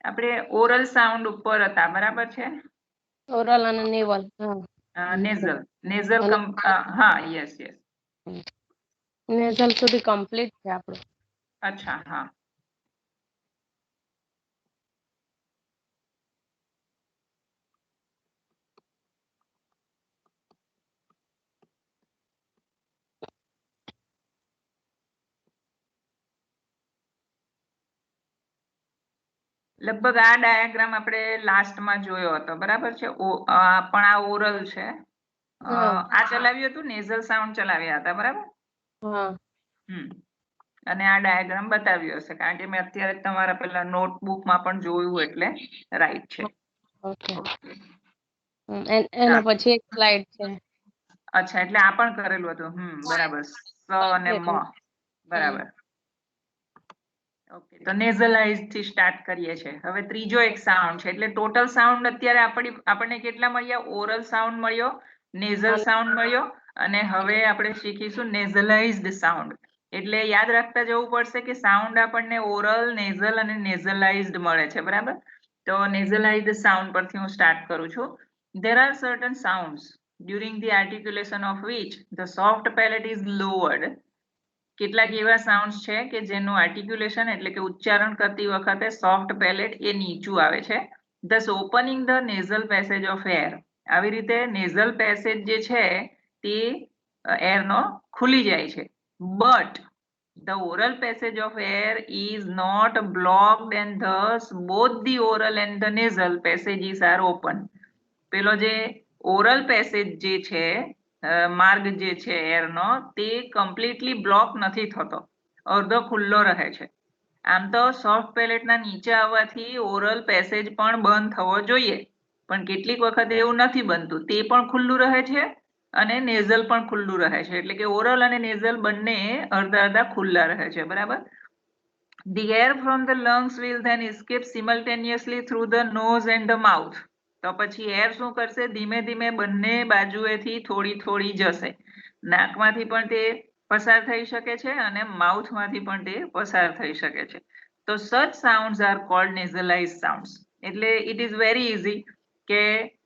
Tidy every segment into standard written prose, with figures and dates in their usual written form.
આપણે oral sound ઉપર હતા, બરાબર છે? ઓરલ અને નેવલ. નેઝલ હા, યસ. નેઝલ સુધી કમ્પ્લીટ છે આપણું. અચ્છા, હા. લગભગ આ ડાયાગ્રામ આપણે લાસ્ટમાં જોયો હતો, બરાબર છે? પણ આ ઓરલ છે. આ ચલાવ્યું હતું, નેઝલ સાઉન્ડ ચલાવ્યા હતા, બરાબર? અને આ ડાયાગ્રામ બતાવ્યો હશે, કારણ કે મેં અત્યારે તમારા પેલા નોટબુકમાં પણ જોયું, એટલે રાઈટ છે. એના પછી એક સ્લાઇડ છે. અચ્છા, એટલે આ પણ કરેલું હતું. બરાબર. સ અને મ, બરાબર. ઓકે, તો નેઝલાઇઝ થી સ્ટાર્ટ કરીએ છીએ. હવે ત્રીજો એક સાઉન્ડ છે, એટલે ટોટલ સાઉન્ડ અત્યારે આપણને કેટલા મળ્યા? ઓરલ સાઉન્ડ મળ્યો, નેઝલ સાઉન્ડ મળ્યો, અને હવે આપણે શીખીશું નેઝલાઇઝ્ડ સાઉન્ડ. એટલે યાદ રાખતા જવું પડશે કે સાઉન્ડ આપણને ઓરલ, નેઝલ અને નેઝલાઇઝ્ડ મળે છે, બરાબર? તો નેઝલાઇઝ્ડ સાઉન્ડ પરથી હું સ્ટાર્ટ કરું છું. There are certain sounds during the articulation of which the soft palate is lowered. કેટલાક એવા સાઉન્ડ્સ છે કે જેનું આર્ટિક્યુલેશન એટલે કે ઉચ્ચારણ કરતી વખતે સોફ્ટ પેલેટ એ નીચું આવે છે. thus opening the nasal passage of air. આવી રીતે નેઝલ પેસેજ જે છે તે એરનો ખુલી જાય છે. but the oral passage of air is not blocked and thus both the oral and the nasal passages are open. પેલો જે ઓરલ પેસેજ જે છે, માર્ગ જે છે એરનો, તે કમ્પ્લીટલી બ્લોક નથી થતો, અડધો ખુલ્લો રહે છે. આમ તો સોફ્ટ પેલેટના નીચે આવવાથી ઓરલ પેસેજ પણ બંધ થવો જોઈએ, પણ કેટલીક વખત એવું નથી બનતું, તે પણ ખુલ્લું રહે છે અને નેઝલ પણ ખુલ્લું રહે છે. એટલે કે ઓરલ અને નેઝલ બંને અડધા ખુલ્લા રહે છે, બરાબર? The air from the lungs will then escape simultaneously through the nose and the mouth. તો પછી એર શું કરશે? ધીમે ધીમે બંને બાજુએથી થોડી જશે. નાકમાંથી પણ તે પસાર થઈ શકે છે અને માઉથમાંથી પણ તે પસાર થઈ શકે છે. તો such sounds are called nasalized sounds. એટલે it is very easy કે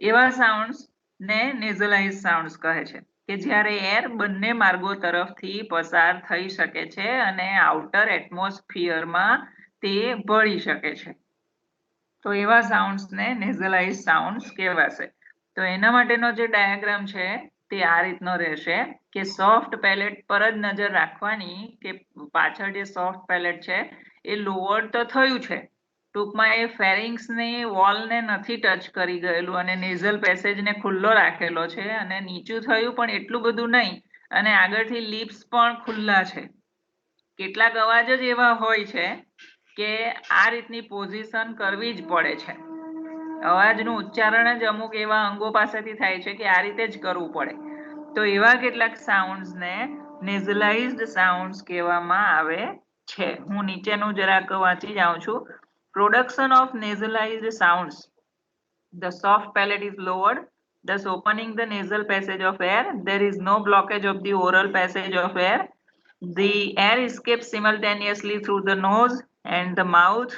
એવા સાઉન્ડ્સ ને નેઝલાઇઝ સાઉન્ડ્સ કહે છે કે જ્યારે એર બંને માર્ગો તરફથી પસાર થઈ શકે છે અને આઉટર એટમોસ્ફિયરમાં તે ભળી શકે છે. તો એવા સાઉન્ડ્સ ને નેઝલાઇઝ સાઉન્ડ્સ કહેવાશે. તો એના માટેનો જે ડાયાગ્રામ છે તે આ રીતનો રહેશે કે સોફ્ટ પેલેટ પર જ નજર રાખવાની કે પાછળ જે સોફ્ટ પેલેટ છે એ લોઅર તો થયું છે, ટૂંકમાં એ ફેરિંગ્સની વોલને નથી ટચ કરી ગયેલું અને નેઝલ પેસેજને ખુલ્લો રાખેલો છે, અને નીચું થયું પણ એટલું બધું નહીં, અને આગળથી લિપ્સ પણ ખુલ્લા છે. કેટલાક અવાજ જ એવા હોય છે કે આ રીતની પોઝિશન કરવી જ પડે છે. અવાજનું ઉચ્ચારણ જ અમુક એવા અંગો પાસેથી થાય છે કે આ રીતે જ કરવું પડે. તો એવા કેટલાક સાઉન્ડ્સને નેઝલાઇઝ્ડ સાઉન્ડ્સ કહેવામાં આવે છે. હું નીચેનું જરાક વાંચી જાઉં છું. Production of nasalized sounds. The soft palate is lowered, thus opening the nasal passage of air. There is no blockage of the oral passage of air. The air escapes simultaneously through the nose and the mouth,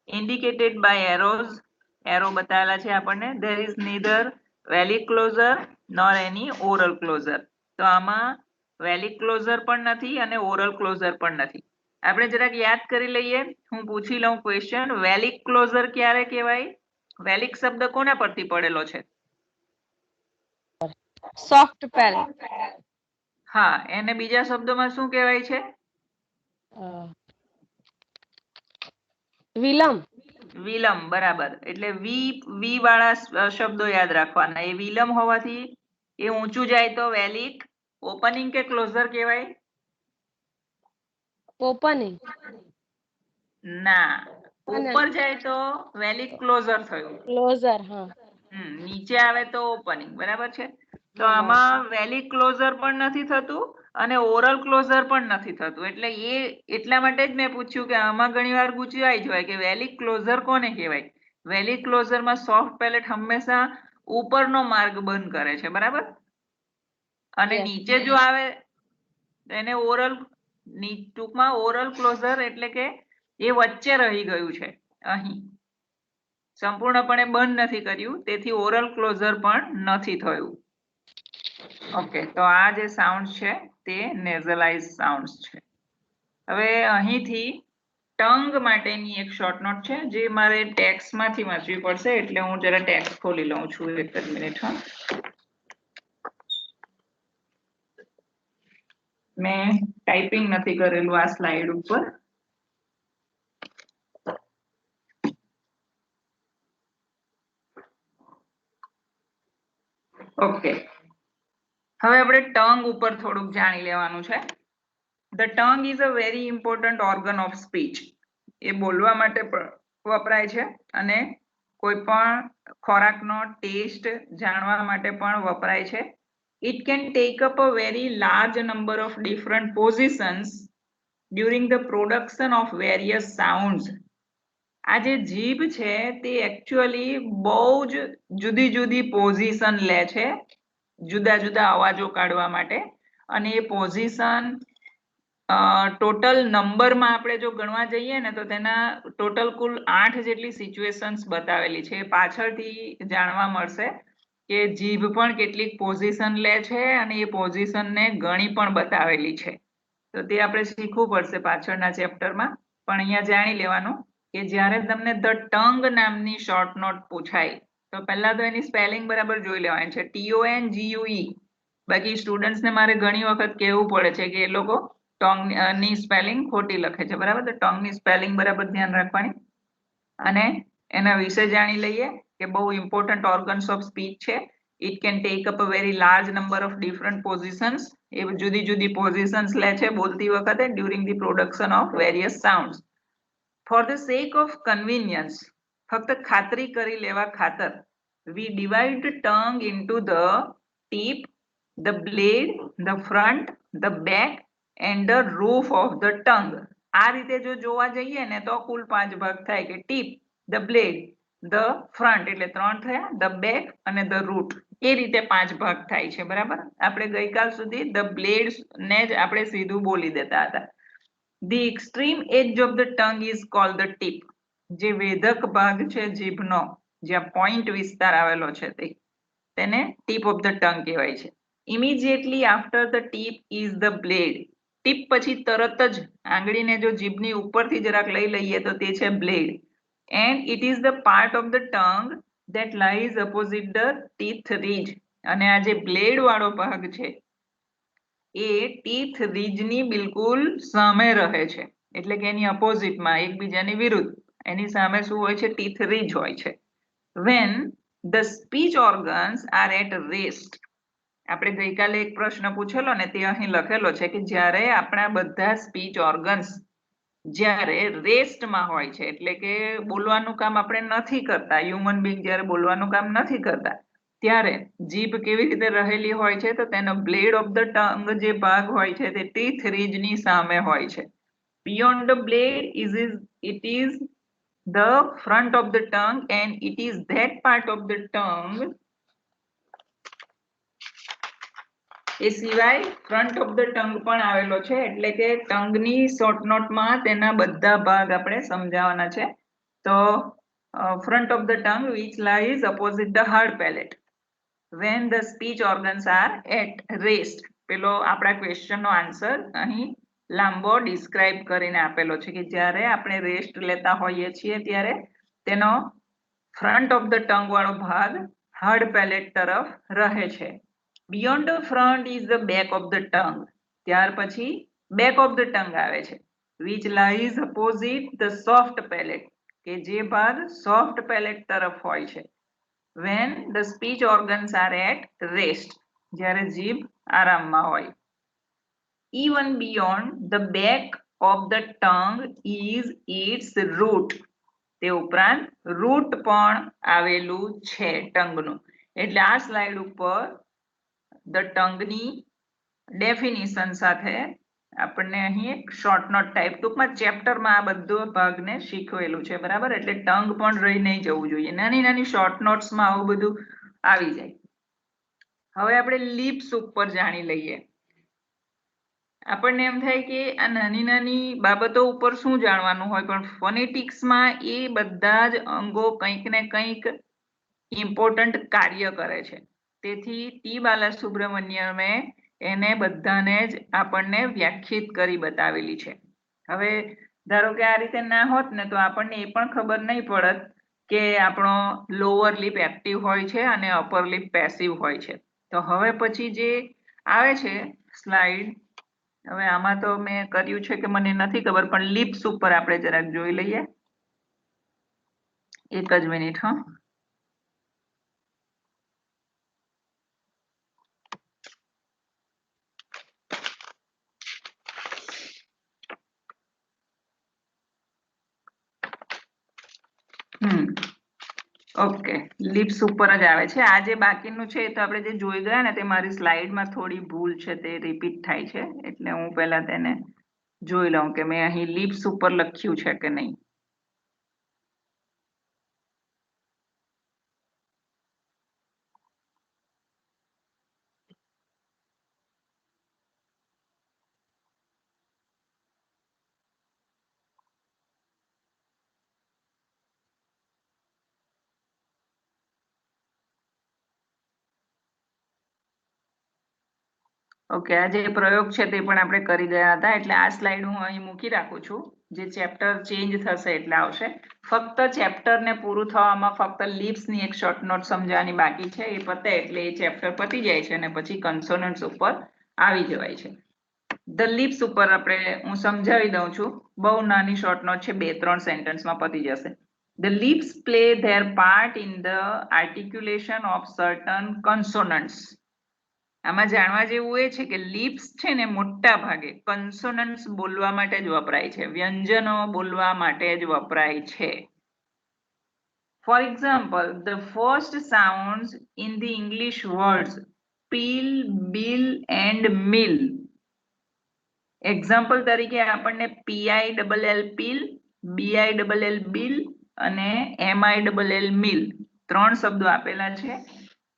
indicated by arrows. Arrow બતાવેલા છે આપણને. There is neither valley closure nor any oral closure. તો આમાં વેલી closure પણ નથી અને oral closure પણ નથી. આપણે જરાક યાદ કરી લઈએ. હું પૂછી લઉં ક્વેશ્ચન. વેલિક ક્લોઝર ક્યારે કહેવાય? વેલિક શબ્દ કોના પરથી પડેલો છે? Soft palette. હા, એને બીજા શબ્દોમાં શું કહેવાય છે? વિલમ. વિલમ, બરાબર. એટલે વી વાળા શબ્દો યાદ રાખવાના. એ વિલમ હોવાથી એ ઊંચું જાય તો વેલિક. ઓપનિંગ કે ક્લોઝર કહેવાય? ઓપનિંગ. ના, ઉપર જાય તો વેલિક ક્લોઝર થયું. ક્લોઝર, હા. નીચે આવે તો ઓપનિંગ, બરાબર છે? તો આમાં વેલિક ક્લોઝર પણ નથી થતું અને ઓરલ ક્લોઝર પણ નથી થતું. એટલે એ એટલા માટે જ મેં પૂછ્યું કે આમાં ઘણીવાર પૂછાય જ હોય કે વેલિક ક્લોઝર કોને કહેવાય? વેલિક ક્લોઝરમાં સોફ્ટ પેલેટ હંમેશા ઉપરનો માર્ગ બંધ કરે છે, બરાબર? અને નીચે જો આવે એને ઓરલ, ટૂંકમાં ઓરલ ક્લોઝર એટલે કે એ વચ્ચે રહી ગયું છે અહીં. સંપૂર્ણપણે બંધ નથી કર્યું, તેથી ઓરલ ક્લોઝર પણ નથી થયું. ઓકે, તો આ જે સાઉન્ડ છે તે નેઝલાઇઝ સાઉન્ડ્સ છે. હવે અહીંથી ટંગ માટેની એક શોર્ટ નોટ છે જે મારે ટેક્સ્ટમાંથી વાંચવી પડશે, એટલે હું જરા ટેક્સ્ટ ખોલી લઉં છું. એક જ મિનિટ. હા, મેં ટાઈપિંગ નથી કરેલું આ સ્લાઇડ ઉપર. ઓકે, હવે આપણે ટંગ ઉપર થોડુંક જાણી લેવાનું છે. The tongue is a very important organ of speech. એ બોલવા માટે પણ વપરાય છે અને કોઈ પણ ખોરાકનો ટેસ્ટ જાણવા માટે પણ વપરાય છે. It can take up a very large number of different positions during the production of various sounds. આ જે જીભ છે તે એકચ્યુઅલી બહુ જ જુદી જુદી પોઝિશન લે છે જુદા જુદા અવાજો કાઢવા માટે, અને એ પોઝિશન ટોટલ નંબરમાં આપણે જો ગણવા જઈએ ને તો તેના ટોટલ કુલ 8 જેટલી સિચ્યુએશન્સ બતાવેલી છે. પાછળથી જાણવા મળશે કે જીભ પણ કેટલીક પોઝિશન લે છે અને એ પોઝિશનને ગણી પણ બતાવેલી છે. તો તે આપણે શીખવું પડશે પાછળના ચેપ્ટરમાં. પણ અહીંયા જાણી લેવાનું કે જ્યારે તમને ધ ટંગ નામની શોર્ટ નોટ પૂછાય તો પહેલા તો એની સ્પેલિંગ બરાબર જોઈ લેવાની છે, TONGUE. બાકી સ્ટુડન્ટ્સને મારે ઘણી વખત કહેવું પડે છે કે એ લોકો ટંગ ની સ્પેલિંગ ખોટી લખે છે, બરાબર. તો ટંગની સ્પેલિંગ બરાબર ધ્યાન રાખવાની અને એના વિશે જાણી લઈએ કે બહુ ઇમ્પોર્ટન્ટ ઓર્ગન્સ ઓફ સ્પીચ છે. It can take up a very large number of different positions. એ જુદી જુદી પોઝિશન્સ લે છે બોલતી વખતે during the production of various sounds. For the sake of convenience, ફક્ત ખાતરી કરી લેવા ખાતર, we divide the tongue into the tip, the blade, the front, the back and the roof of the tongue. આ રીતે જો જોવા જઈએ ને તો કુલ 5 ભાગ થાય કે tip, the blade, the front એટલે 3 થયા, the back અને the root. એ રીતે 5 ભાગ થાય છે, બરાબર. આપણે ગઈકાલ સુધી the blades ને જ આપણે સીધું બોલી દેતા હતા. The extreme edge of the tongue is called the tip. જે વેધક ભાગ છે જીભનો, જ્યાં પોઈન્ટ વિસ્તાર આવેલો છે તેને ટીપ ઓફ ધ ટંગ કહેવાય છે. Immediately after the tip is the blade. Tip પછી તરત જ આંગળીને જો જીભની ઉપરથી જરાક લઈ લઈએ તો તે છે blade. And it is the part of the tongue that lies opposite the teeth ridge. અને આ જે બ્લેડ વાળો ભાગ છે એ ટીથ રીજની બિલકુલ સામે રહે છે, એટલે કે એની અપોઝિટમાં, એકબીજાની વિરુદ્ધ. એની સામે શું હોય છે? ટીથ રીજ હોય છે. When the speech organs are at rest. આપણે ગઈકાલે એક પ્રશ્ન પૂછેલો ને તે અહીં લખેલો છે કે જ્યારે આપણા બધા સ્પીચ ઓર્ગન્સ જ્યારે રેસ્ટમાં હોય છે, એટલે કે બોલવાનું કામ આપણે નથી કરતા, હ્યુમન બીંગ જ્યારે બોલવાનું કામ નથી કરતા ત્યારે જીભ કેવી રીતે રહેલી હોય છે? તો તેનો બ્લેડ ઓફ ધ ટંગ જે ભાગ હોય છે તે ટીથ રીજની સામે હોય છે. Beyond the blade it is the front of the tongue and it is that part of the tongue. એ સિવાય ફ્રન્ટ ઓફ ધ ટંગ પણ આવેલો છે, એટલે કે ટંગની શોર્ટ નોટમાં તેના બધા ભાગ આપણે સમજાવવાના છે. તો front of the tongue which lies opposite the hard palate. When the speech organs are at rest. પેલો આપણા ક્વેશ્ચનનો આન્સર અહીં લાંબો ડિસ્ક્રાઇબ કરીને આપેલો છે કે જ્યારે આપણે રેસ્ટ લેતા હોઈએ છીએ ત્યારે તેનો ફ્રન્ટ ઓફ ધ ટંગ વાળો ભાગ હાર્ડ પેલેટ તરફ રહે છે. Beyond the front is the back of the tongue. ત્યાર પછી back of the tongue આવે છે, which lies opposite the soft palate, કે જે ભાગ soft palate તરફ હોય છે. When the speech organs are at rest, જ્યારે જીભ આરામમાં હોય. Even beyond the back of the tongue is its root. તે ઉપરાંત રૂટ પણ આવેલું છે ટંગનું. એટલે આ સ્લાઇડ ઉપર ધ ટંગની ડેફિનિશન સાથે આપણને અહીં એક શોર્ટ નોટ ટાઈપ ટૂંકમાં ચેપ્ટરમાં આ બધો ભાગને શીખવેલું છે, બરાબર. એટલે ટંગ પણ રહી નહીં જવું જોઈએ. નાની નાની શોર્ટ નોટ્સમાં આવું બધું આવી જાય. હવે આપણે લિપ્સ ઉપર જાણી લઈએ. આપણને એમ થાય કે આ નાની નાની બાબતો ઉપર શું જાણવાનું હોય, પણ ફોનેટિક્સમાં એ બધા જ અંગો કંઈક ને કંઈક ઇમ્પોર્ટન્ટ કાર્ય કરે છે. તેથી ટી બાલાસુબ્રમણ્યમે એને બધાને જ આપણને વ્યાખ્યાયિત કરી બતાવેલી છે. હવે ધારો કે આ રીતે ના હોત ને તો આપણને એ પણ ખબર નહીં પડત કે આપણો લોઅર લિપ એક્ટિવ હોય છે અને અપર લિપ પેસિવ હોય છે. તો હવે પછી જે આવે છે સ્લાઇડ, હવે આમાં તો મેં કર્યું છે કે મને નથી ખબર, પણ લિપ્સ ઉપર આપણે જરાક જોઈ લઈએ. એક જ મિનિટ. હા, ઓકે, લિપ્સ ઉપર જ આવે છે. આ જે બાકીનું છે એ તો આપણે જે જોઈ ગયા ને, તે મારી સ્લાઇડમાં થોડી ભૂલ છે, તે રિપીટ થાય છે, એટલે હું પહેલા તેને જોઈ લઉં કે મેં અહીં લિપ્સ ઉપર લખ્યું છે કે નહીં. ઓકે, આ જે પ્રયોગ છે તે પણ આપણે કરી ગયા હતા, એટલે આ સ્લાઇડ હું અહીં મૂકી રાખું છું. જે ચેપ્ટર ચેન્જ થશે એટલે આવશે. ફક્ત ચેપ્ટર ને પૂરું થવામાં ફક્ત લિપ્સની એક શોર્ટ નોટ સમજવાની બાકી છે. એ પતે એટલે એ ચેપ્ટર પતી જાય છે અને પછી કન્સોનન્ટ્સ ઉપર આવી જવાય છે. ધ લિપ્સ ઉપર આપણે હું સમજાવી દઉં છું. બહુ નાની શોર્ટ નોટ છે, 2-3 સેન્ટેન્સમાં પતી જશે. The lips play their part in the articulation of certain consonants. આમાં જાણવા જેવું એ છે કે લિપ્સ છે ને મોટા ભાગે કન્સોનન્ટ્સ બોલવા માટે જ વપરાય છે, વ્યંજનો બોલવા માટે જ વપરાય છે. For example, the first sounds in the English words pill, bill and mill. Example તરીકે આપણને PILL pill, BILL bill અને MILL mill 3 શબ્દો આપેલા છે.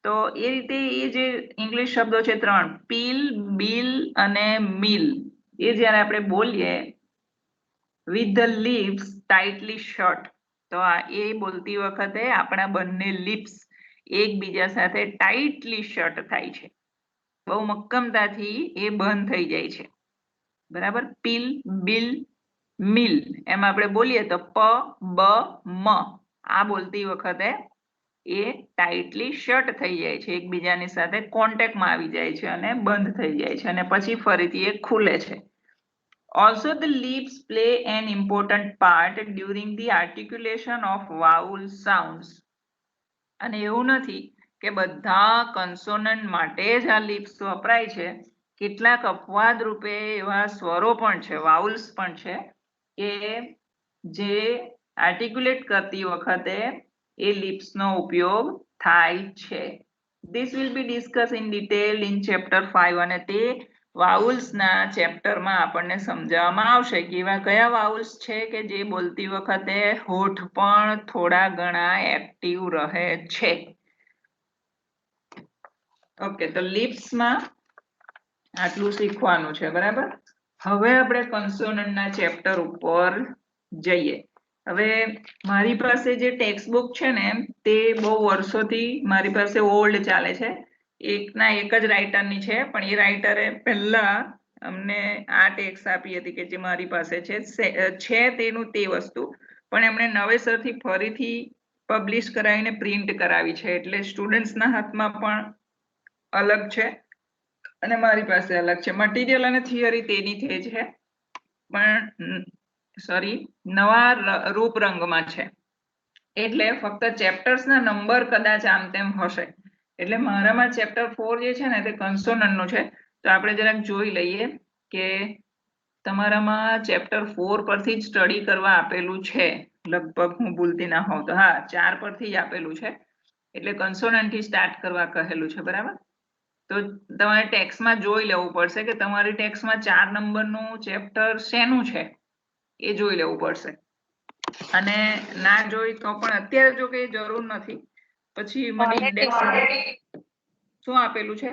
તો એ રીતે એ જે ઇંગ્લિશ શબ્દો છે 3, પીલ, બિલ અને મિલ, એ જ્યારે આપણે બોલીએ with the lips tightly shut, તો આ એ બોલતી વખતે આપણા બંને લિપ્સ એકબીજા સાથે ટાઇટલી શટ થાય છે, બહુ મક્કમતાથી એ બંધ થઈ જાય છે. બરાબર, પીલ, બિલ, મિલ એમ આપણે બોલીએ તો પ, બ, મ આ બોલતી વખતે એ ટાઇટલી શટ થઈ જાય છે, એકબીજાની સાથે કોન્ટેક્ટમાં આવી જાય છે અને બંધ થઈ જાય છે અને પછી ફરીથી એ ખુલે છે. Also the lips play an important part during the articulation of vowel sounds. અને એવું નથી કે બધા કન્સોનન્ટ માટે જ આ લિપ્સ વપરાય છે. કેટલાક અપવાદ રૂપે એવા સ્વરો પણ છે, વાઉલ્સ પણ છે કે જે આર્ટિક્યુલેટ કરતી વખતે એ લિપ્સનો ઉપયોગ થાય છે. This will be discussed in detail in chapter 5 અને તે વાઉલ્સના ચેપ્ટરમાં આપણને સમજાવવામાં આવશે કે એવા કયા વાઉલ્સ છે કે જે બોલતી વખતે હોઠ પણ થોડા ઘણા એક્ટિવ રહે છે. ઓકે, તો લિપ્સમાં આટલું શીખવાનું છે. બરાબર, હવે આપણે કન્સોનન્ટના ચેપ્ટર ઉપર જઈએ. હવે મારી પાસે જે ટેક્સ્ટ બુક છે ને તે બહુ વર્ષોથી મારી પાસે ઓલ્ડ ચાલે છે, એકના એક જ રાઇટરની છે, પણ એ રાઇટરે પહેલા અમને આ ટેક્સ્ટ આપી હતી કે જે મારી પાસે છે તેનું તે વસ્તુ, પણ એમણે નવેસરથી ફરીથી પબ્લિશ કરાવીને પ્રિન્ટ કરાવી છે, એટલે સ્ટુડન્ટ્સના હાથમાં પણ અલગ છે અને મારી પાસે અલગ છે. મટીરિયલ અને થિયરી તેની તે જ છે, પણ નવા રૂપરંગમાં છે, એટલે ફક્ત ચેપ્ટર્સના નંબર કદાચ આમ તેમ હશે. એટલે મારામાં ચેપ્ટર 4 જે છે ને તે કન્સોનન્ટનું છે. તો આપણે જરાક જોઈ લઈએ કે તમારામાં ચેપ્ટર 4 પરથી જ સ્ટડી કરવા આપેલું છે, લગભગ હું ભૂલતી ના હોઉં તો. હા, 4 પરથી જ આપેલું છે, એટલે કન્સોનન્ટથી સ્ટાર્ટ કરવા કહેલું છે. બરાબર, તો તમારે ટેક્સ્ટમાં જોઈ લેવું પડશે કે તમારી ટેક્સ્ટમાં 4 નંબરનું ચેપ્ટર શેનું છે એ જોઈ લેવું પડશે. અને ના જોઈ તો પણ અત્યારે જો કે જરૂર નથી, પછી મને ઇન્ડેક્સ શું આપેલું છે.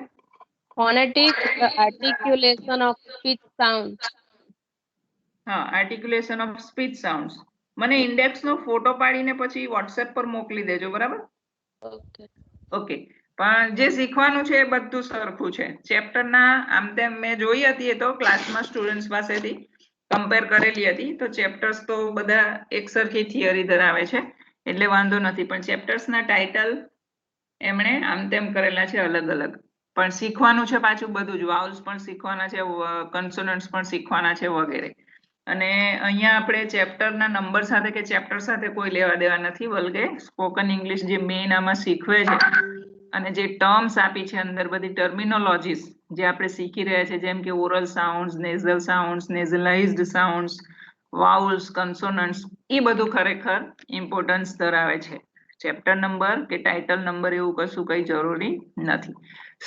phonetic articulation of speech sound. હા, આર્ટિક્યુલેશન ઓફ સ્પીચ સાઉન્ડ્સ. મને ઇન્ડેક્સ નો ફોટો પાડીને પછી વોટ્સએપ પર મોકલી દેજો, બરાબર? Okay. ઓકે, પણ જે શીખવાનું છે એ બધું સરખું છે. ચેપ્ટરના આમ તેમ મેં જોઈ હતી, એ તો ક્લાસમાં સ્ટુડન્ટ્સ પાસેથી કમ્પેર કરેલી હતી, તો ચેપ્ટર્સ તો બધા એક સરખી થિયરી ધરાવે છે, એટલે વાંધો નથી. પણ ચેપ્ટર્સના ટાઇટલ એમણે આમ તેમ કરેલા છે અલગ અલગ. પણ શીખવાનું છે પાછું બધું જ. વાઉલ્સ પણ શીખવાના છે, કન્સોનન્ટ્સ પણ શીખવાના છે વગેરે. અને અહીંયા આપણે ચેપ્ટરના નંબર સાથે કે ચેપ્ટર સાથે કોઈ લેવા દેવા નથી, બલકે સ્પોકન ઇંગ્લિશ જે મેઇન આમાં શીખવે છે અને જે ટર્મ્સ આપી છે અંદર, બધી ટર્મિનોલોજીસ જે આપણે શીખી રહ્યા છે, જેમ કે oral sounds, nasal sounds, nasalized sounds, vowels, consonants, એ બધું ખરેખર ઇમ્પોર્ટન્સ ધરાવે છે. ચેપ્ટર નંબર કે ટાઇટલ નંબર એવું કશું કઈ જરૂરી નથી.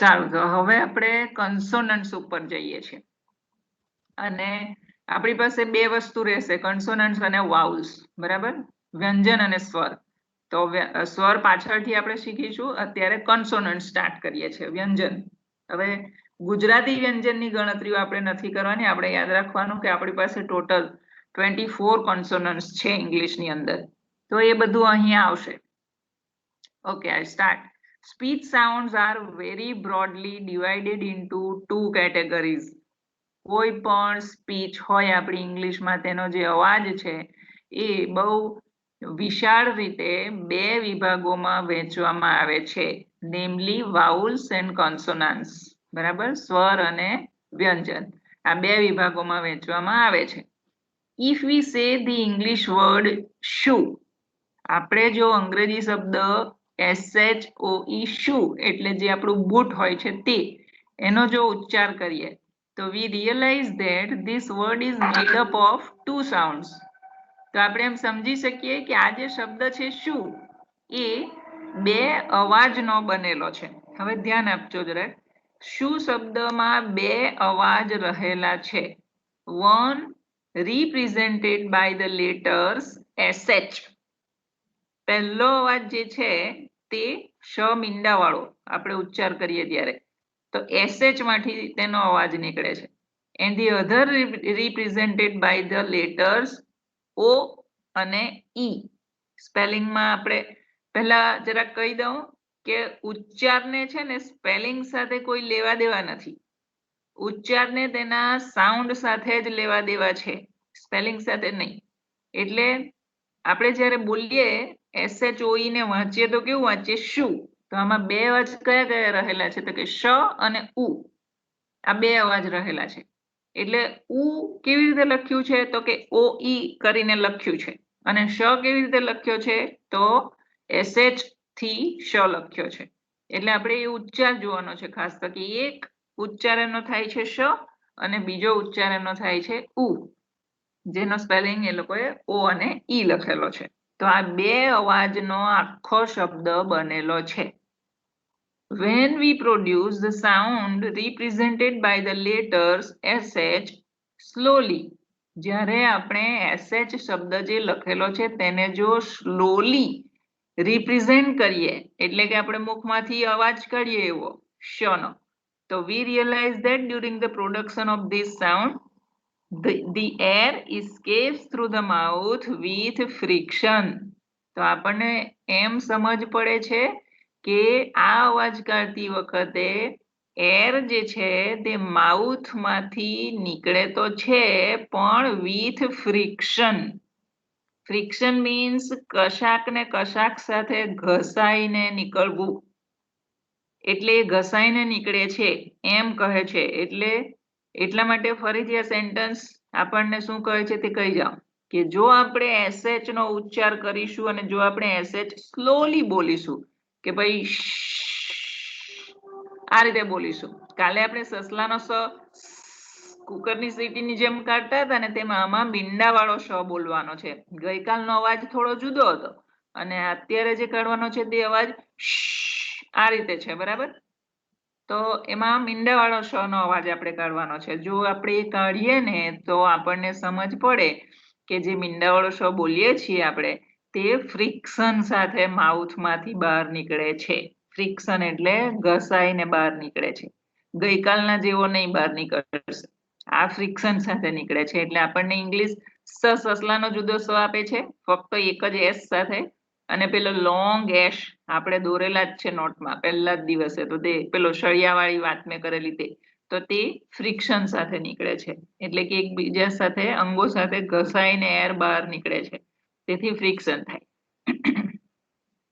સારું, તો હવે આપણે કન્સોનન્ટ્સ ઉપર જઈએ છીએ. અને આપણી પાસે બે વસ્તુ રહેશે, કન્સોનન્ટ્સ અને વાઉલ્સ, બરાબર? વ્યંજન અને સ્વર. તો સ્વર પાછળથી આપણે શીખીશું, અત્યારે કન્સોનન્ટ સ્ટાર્ટ કરીએ છીએ, વ્યંજન. હવે ગુજરાતી વ્યંજનની ગણતરીઓ આપણે નથી કરવાની, આપણે યાદ રાખવાનું કે આપણી પાસે ટોટલ 24 કન્સોનન્ટ્સ છે ઇંગ્લિશની અંદર. તો એ બધું અહીંયા આવશે. Okay, I start. Speech sounds are very broadly divided into two categories. કોઈ પણ સ્પીચ હોય આપણી ઇંગ્લિશમાં, તેનો જે અવાજ છે એ બહુ વિશાળ રીતે બે વિભાગોમાં વહેંચવામાં આવે છે, નેમલી વાઉલ્સ એન્ડ કોન્સોનન્ટ્સ. બરાબર? સ્વર અને વ્યંજન, આ બે વિભાગોમાં વહેંચવામાં આવે છે. ઇફ વી સે ધી ઇંગ્લિશ વર્ડ શૂ, આપણે જો અંગ્રેજી શબ્દ SHOE શૂ એટલે જે આપણું બૂટ હોય છે તે, એનો જો ઉચ્ચાર કરીએ તો we realize that this word is made up of two sounds. તો આપણે એમ સમજી શકીએ કે આ જે શબ્દ છે શું, એ બે અવાજનો બનેલો છે. હવે ધ્યાન આપજો જરા. શું શબ્દમાં બે અવાજ રહેલા છે. One represented by the letters SH. પહેલો અવાજ જે છે તે શ મીંડા વાળો આપણે ઉચ્ચાર કરીએ ત્યારે, તો SH માંથી તેનો અવાજ નીકળે છે. And the other represented by the letters O અને E. સ્પેલિંગમાં આપણે પહેલા જરા કહી દઉં કે ઉચ્ચારને છે ને સ્પેલિંગ સાથે કોઈ લેવા દેવા નથી. ઉચ્ચારને તેના સાઉન્ડ સાથે જ લેવા દેવા છે, સ્પેલિંગ સાથે નહીં. એટલે આપણે જ્યારે બોલીએ SHOE ને વાંચીએ તો કેવું વાંચીએ? શું. તો આમાં બે અવાજ કયા કયા રહેલા છે? તો કે શ અને ઉ. આ બે અવાજ રહેલા છે. એટલે ઉ કેવી રીતે લખ્યું છે? તો કે OE કરીને લખ્યું છે. અને શ કેવી રીતે લખ્યો છે? તો SH થી શ લખ્યો છે. એટલે આપણે એ ઉચ્ચાર જોવાનો છે ખાસ. તો કે એક ઉચ્ચાર એનો થાય છે શ અને બીજો ઉચ્ચાર એનો થાય છે ઉ, જેનો સ્પેલિંગ એ લોકોએ O અને E લખેલો છે. તો આ બે અવાજનો આખો શબ્દ બનેલો છે. When we produce the sound represented by the letters SH slowly, જ્યારે આપણે SH શબ્દ જે લખેલો છે તેને જો સ્લોલી રિપ્રેઝેન્ટ કરીએ, એટલે કે આપણે મુખમાંથી અવાજ કાઢીએ એવો શનો, તો we realize that during the production of this sound the air escapes through the mouth with friction. તો આપણને એમ સમજ પડે છે કે આ અવાજ કાઢતી વખતે એર જે છે તે માઉથમાંથી નીકળે તો છે, પણ વિથ ફ્રિક્શન. ફ્રિક્શન મીન્સ કશાક ને કશાક સાથે ઘસાઈને નીકળવું, એટલે ઘસાઈને નીકળે છે એમ કહે છે. એટલે એટલા માટે ફરીથી આ સેન્ટેન્સ આપણને શું કહે છે તે કહી જાઓ કે જો આપણે SH નો ઉચ્ચાર કરીશું અને જો આપણે SH સ્લોલી બોલીશું, કે ભાઈ આ રીતે બોલીશું. કાલે આપણે સસલાનો સ કુકરની સીટીની જેમ કાઢતા હતા ને, તેમાં આમાં મીંડા વાળો શ બોલવાનો છે. ગઈકાલનો અવાજ થોડો જુદો હતો અને અત્યારે જે કાઢવાનો છે તે અવાજ આ રીતે છે, બરાબર? તો એમાં મીંડા વાળો શ નો અવાજ આપણે કાઢવાનો છે. જો આપણે એ કાઢીએ ને તો આપણને સમજ પડે કે જે મીંડા વાળો શ બોલીએ છીએ આપણે, તે ફ્રિક્શન સાથે માઉથમાંથી બહાર નીકળે છે. ફ્રિક્શન એટલે ઘસાઈને બહાર નીકળે છે. ગઈકાલના જેવો નહીં બહાર નીકળશે. આ ફ્રિક્શન સાથે નીકળે છે એટલે આપણને ઇંગ્લિશ સસલાનો જુદો સ આપે છે ફક્ત એક જ એસ સાથે, અને પેલો લોંગ એશ આપણે દોરેલા જ છે નોટમાં પહેલા જ દિવસે, તો તે પેલો સળિયાવાળી વાત મેં કરેલી તો તે ફ્રિક્શન સાથે નીકળે છે એટલે કે એકબીજા સાથે અંગો સાથે ઘસાઈને એર બહાર નીકળે છે, તેથી ફ્રિક્શન થાય.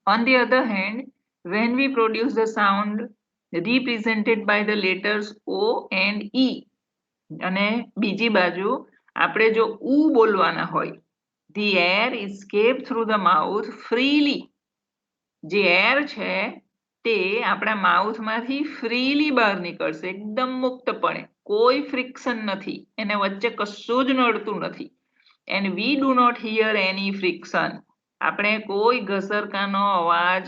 On the other hand, when we produce the sound represented by the letters O and E, અને બીજી બાજુ આપણે જો ઉ બોલવાના હોય, the air escape through the mouth freely. જે એર છે તે આપણા માઉથમાંથી ફ્રીલી બહાર નીકળશે એકદમ મુક્તપણે, કોઈ ફ્રિક્શન નથી, એને વચ્ચે કશું જ નડતું નથી. and we do not hear any friction. આપણે કોઈ ઘસરકાનો અવાજ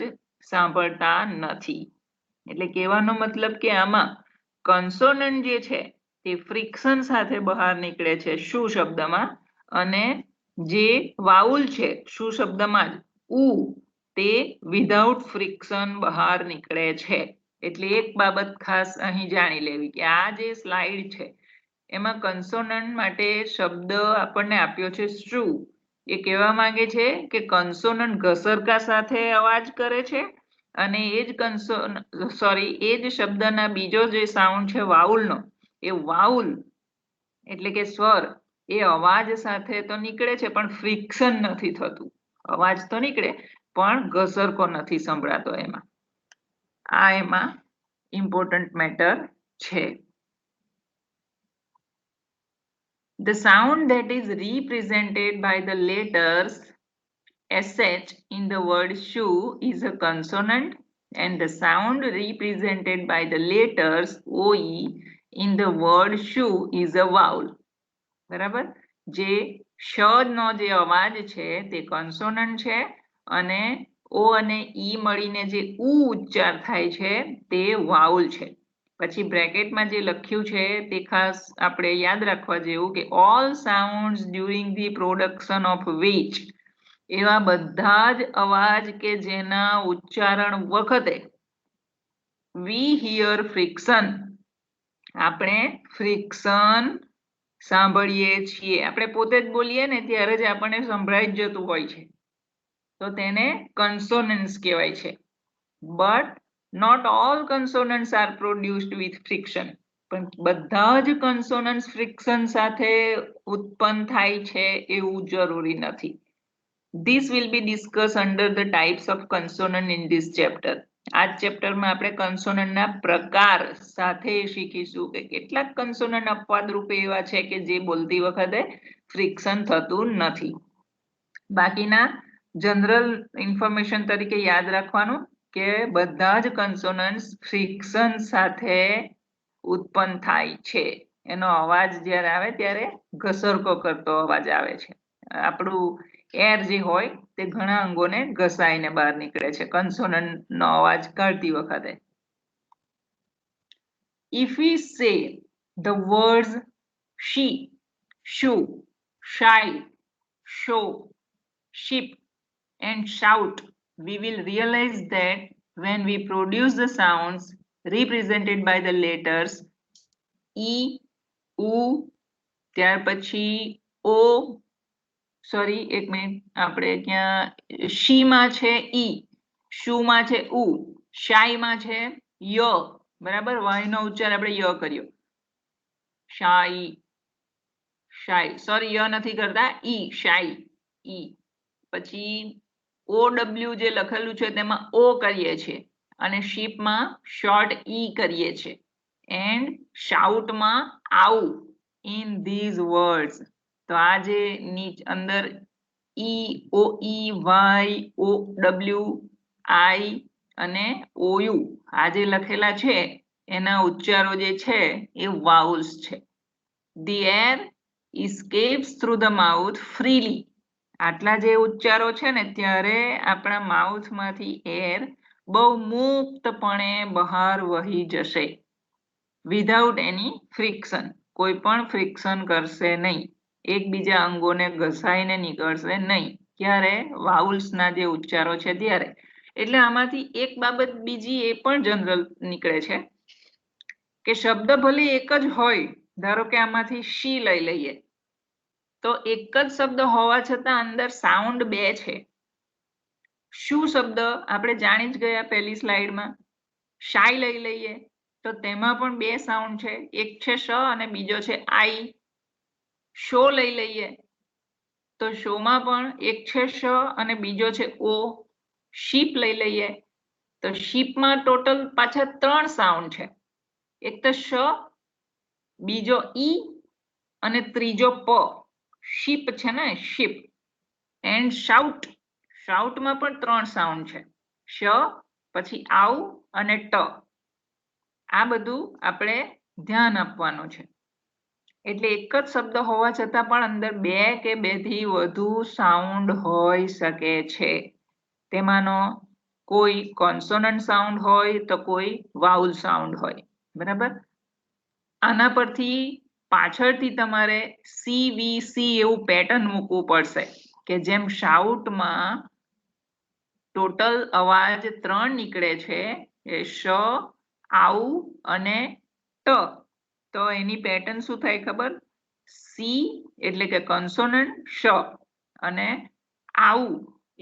સાંભળતા નથી. એટલે કહેવાનો મતલબ કે આમાં કન્સોનન્ટ જે છે તે ફ્રિક્શન સાથે બહાર નીકળે છે શું શબ્દમાં, અને જે વાઉલ છે શું શબ્દમાં જ ઉ તે વિધાઉટ ફ્રિક્શન બહાર નીકળે છે. એટલે એક બાબત ખાસ અહીં જાણી લેવી કે આ જે સ્લાઇડ છે એમાં કન્સોનન્ટ માટે શબ્દ આપણને આપ્યો છે શું, એ કહેવા માંગે છે કે કન્સોનન્ટ ઘસરકા સાથે અવાજ કરે છે, અને એ જ એ જ શબ્દના બીજો જે સાઉન્ડ છે વાઉલનો, એ વાઉલ એટલે કે સ્વર એ અવાજ સાથે તો નીકળે છે પણ ફ્રિક્શન નથી થતું. અવાજ તો નીકળે પણ ઘસરકો નથી સંભળાતો. એમાં આ એમાં ઇમ્પોર્ટન્ટ મેટર છે. The sound that is represented by the letters SH in the word shoe is a consonant, and the sound represented by the letters OE in the word shoe is a vowel. બરાબર, જે શ નો જે અવાજ છે તે કન્સોનન્ટ છે, અને ઓ અને ઈ મળીને જે ઉ ઉચ્ચાર થાય છે તે વાઉલ છે. પછી બ્રેકેટમાં જે લખ્યું છે તે ખાસ આપણે યાદ રાખવા જેવું કે all sounds during the production of which, એવા બધા જ અવાજ કે જેના ઉચ્ચારણ વખતે we hear friction, આપણે ફ્રિક્શન સાંભળીએ છીએ. આપણે પોતે જ બોલીએ ને ત્યારે જ આપણને સંભળાઈ જ જતું હોય છે, તો તેને કન્સોનન્ટ્સ કહેવાય છે. But not all consonants are produced with friction, પણ બધા જ કન્સોનન્ટ્સ ફ્રિક્શન સાથે ઉત્પન્ન થાય છે એવું જરૂરી નથી. This will be discussed under the types of consonant in this chapter. આ ચેપ્ટરમાં આપણે કન્સોનન્ટના પ્રકાર સાથે શીખીશું કે કેટલાક કન્સોનન્ટ અપવાદ રૂપે એવા છે કે જે બોલતી વખતે ફ્રિક્શન થતું નથી. બાકીના જનરલ ઇન્ફોર્મેશન તરીકે યાદ રાખવાનું કે બધા જ કન્સોનન્ટ્સ ફ્રિક્શન સાથે ઉત્પન્ન થાય છે. એનો અવાજ જ્યારે આવે ત્યારે ઘસરકો કરતો અવાજ આવે છે. આપણું એર જે હોય તે ઘણા અંગોને ઘસાઈને બહાર નીકળે છે કન્સોનન્ટનો અવાજ કાઢતી વખતે. If we say the words she, shoe, shy, show, ship and shout, we will realize that when we produce the sounds represented by the letters E, U, ત્યાર પછી O, સોરી એક મિનિટ, આપણે ત્યાં શી માં છે ઈ, શુ માં છે ઉ, શાઈ માં છે ય, બરાબર, વાય નો ઉચ્ચાર આપણે ય કર્યો, શાઈ, શાઈ, સોરી ય નથી કરતા, ઈ, શાઈ, ઈ. પછી OW જે લખેલું છે તેમાં ઓ કરીએ છીએ, અને શીપમાં શોર્ટ ઈ કરીએ છીએ, એન્ડ શાઉટમાં આઉ in these words. તો આ જે અંદર ઈ, ઓ ઈ, વાય, ઓ ડબલ્યુ, આઈ અને ઓયુ આ જે લખેલા છે એના ઉચ્ચારો જે છે એ વાઉલ્સ છે. The air escapes through the mouth freely. આટલા જે ઉચ્ચારો છે ને ત્યારે આપણા માઉથમાંથી એર બહુ મુક્તપણે બહાર વહી જશે. વિધાઉટ એની ફ્રિક્શન, કોઈ પણ ફ્રિક્શન કરશે નહીં, એકબીજા અંગોને ઘસાઈને નીકળશે નહીં. ક્યારે? વાઉલ્સના જે ઉચ્ચારો છે ત્યારે. એટલે આમાંથી એક બાબત બીજી એ પણ જનરલ નીકળે છે કે શબ્દ ભલે એક જ હોય, ધારો કે આમાંથી શી લઈ લઈએ, તો એક જ શબ્દ હોવા છતાં અંદર સાઉન્ડ બે છે. શું શબ્દ આપણે જાણી જ ગયા પહેલી સ્લાઇડમાં. શાય લઈ લઈએ તો તેમાં પણ બે સાઉન્ડ છે, એક છે શ અને બીજો છે આઈ. શો લઈ લઈએ તો શોમાં પણ એક છે શ અને બીજો છે ઓ. શીપ લઈ લઈએ તો શીપમાં ટોટલ પાછા 3 સાઉન્ડ છે, એક તો શ, બીજો ઈ અને ત્રીજો પ. શીપ છે ને, શીપ. એન્ડ શાઉટ, શાઉટમાં પણ 3 સાઉન્ડ છે, શ, પછી આવ અને ટ. આ બધું આપણે ધ્યાન આપવાનું છે. એટલે એક જ શબ્દ હોવા છતાં પણ અંદર બે કે બેથી વધુ સાઉન્ડ હોઈ શકે છે. તેમાંનો કોઈ કોન્સોનન્ટ સાઉન્ડ હોય તો કોઈ વાઉલ સાઉન્ડ હોય. બરાબર. આના પરથી પાછળથી તમારે CVC એવું પેટર્ન મૂકવું પડશે કે જેમ શાઉટમાં ટોટલ અવાજ 3 નીકળે છે, એ શ, આઉ અને ટ. તો એની પેટર્ન શું થાય ખબર? સી એટલે કે કન્સોનન્ટ શ અને આઉ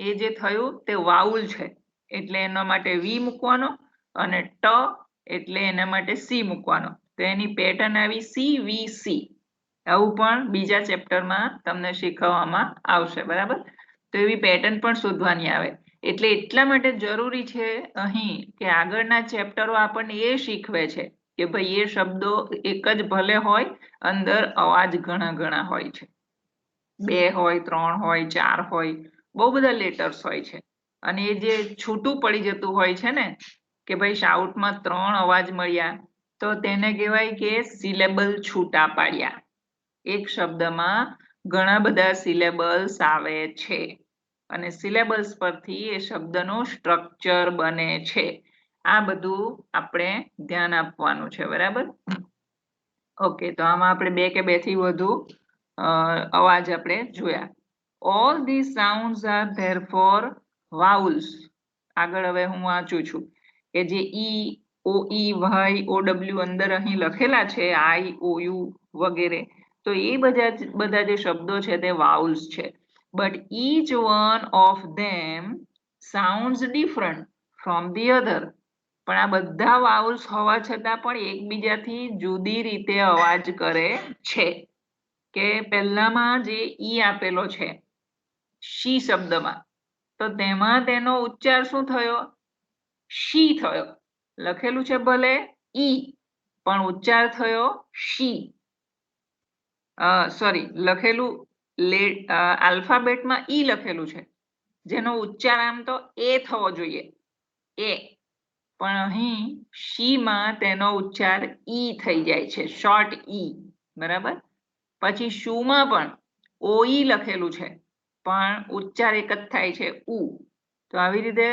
એ જે થયું તે વાઉલ છે, એટલે એના માટે વી મૂકવાનો અને ટ એટલે એના માટે સી મૂકવાનો. તો એની પેટર્ન આવી CVC. આવું પણ બીજા ચેપ્ટરમાં તમને શીખવવામાં આવશે. બરાબર. તો એવી પેટર્ન પણ શોધવાની આવે. એટલે એટલા માટે જરૂરી છે અહીં કે આગળના ચેપ્ટરો આપણને એ શીખવે છે કે ભાઈ એ શબ્દો એક જ ભલે હોય, અંદર અવાજ ઘણા હોય છે. 2 હોય, 3 હોય, 4 હોય, બહુ બધા લેટર્સ હોય છે. અને એ જે છૂટું પડી જતું હોય છે ને કે ભાઈ શાઉટમાં 3 અવાજ મળ્યા તો તેને કહેવાય કે સિલેબલ છૂટા પાડ્યા. એક શબ્દમાં ઘણા બધા સિલેબલ્સ આવે છે અને સિલેબલ્સ પરથી એ શબ્દનું સ્ટ્રક્ચર બને છે. આ બધું આપણે ધ્યાન આપવાનું છે. બરાબર. ઓકે, તો આમાં આપણે 2 કે 2 થી વધુ અવાજ આપણે જોયા. All these sounds are therefore vowels. આગળ હવે હું વાંચું છું કે જે ઈ, ઓ ઈ, વાય, ઓ ડબલ્યુ અંદર અહીં લખેલા છે, આઈ, ઓ યુ વગેરે, તો એ બધા જે શબ્દો છે તે વાઉલ્સ છે. But each one of them sounds different from the other. પણ આ બધા વાઉલ્સ હોવા છતાં પણ એકબીજાથી જુદી રીતે અવાજ કરે છે. કે પહેલામાં જે ઈ આપેલો છે શી શબ્દમાં, તો તેમાં તેનો ઉચ્ચાર શું થયો? શી થયો. લખેલું છે ભલે ઈ પણ ઉચ્ચાર થયો શી. સોરી, લખેલું આલ્ફાબેટમાં ઈ લખેલું છે, જેનો ઉચ્ચાર આમ તો એ થવો જોઈએ, એ. પણ અહીં શીમાં તેનો ઉચ્ચાર ઈ થઈ જાય છે, શોર્ટ ઈ. બરાબર. પછી શુમાં પણ ઓઈ લખેલું છે પણ ઉચ્ચાર એક જ થાય છે ઉ. તો આવી રીતે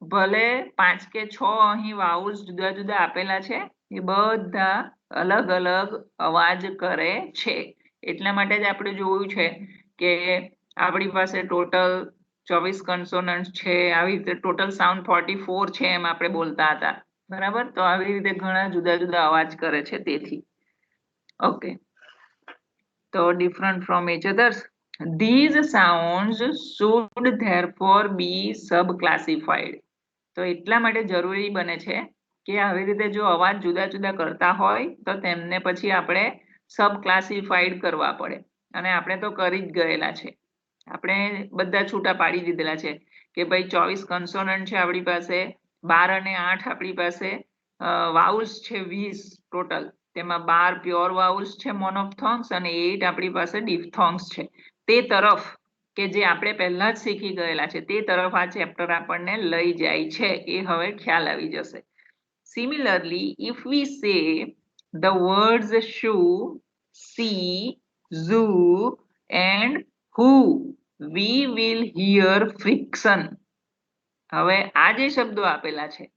ભલે 5 કે 6 અહીં વાઉલ્સ જુદા જુદા આપેલા છે, એ બધા અલગ અલગ અવાજ કરે છે. એટલા માટે જ આપણે જોયું છે કે આપણી પાસે ટોટલ 24 કન્સોનન્ટ છે. આવી રીતે ટોટલ સાઉન્ડ 44 છે એમ આપણે બોલતા હતા. બરાબર. તો આવી રીતે ઘણા જુદા જુદા અવાજ કરે છે તેથી. ઓકે, તો different from each others. These sounds should therefore be subclassified. તો એટલા માટે જરૂરી બને છે કે આવી રીતે જો અવાજ જુદા જુદા કરતા હોય તો તેમને પછી આપણે સબ ક્લાસિફાઈડ કરવા પડે. અને આપણે તો કરી જ ગયેલા છે. આપણે બધા છૂટા પાડી દીધેલા છે કે ભાઈ 24 કન્સોનન્ટ છે આપણી પાસે, 12 અને 8 આપણી પાસે વાઉલ્સ છે 20 ટોટલ. તેમાં 12 પ્યોર વાઉલ્સ છે મોનોફ્થોન્ગ્સ અને 8 આપણી પાસે ડિફથોન્ગ્સ છે. તે તરફ કે જે આપણે પહેલા જ શીખી ગયેલા છે તે તરફ આ ચેપ્ટર આપણને લઈ જાય છે. એ હવે ખ્યાલ આવી જશે. Similarly, if we say the words shoe, see, zoo and who, we will hear friction. હવે આ જે શબ્દો આપેલા છે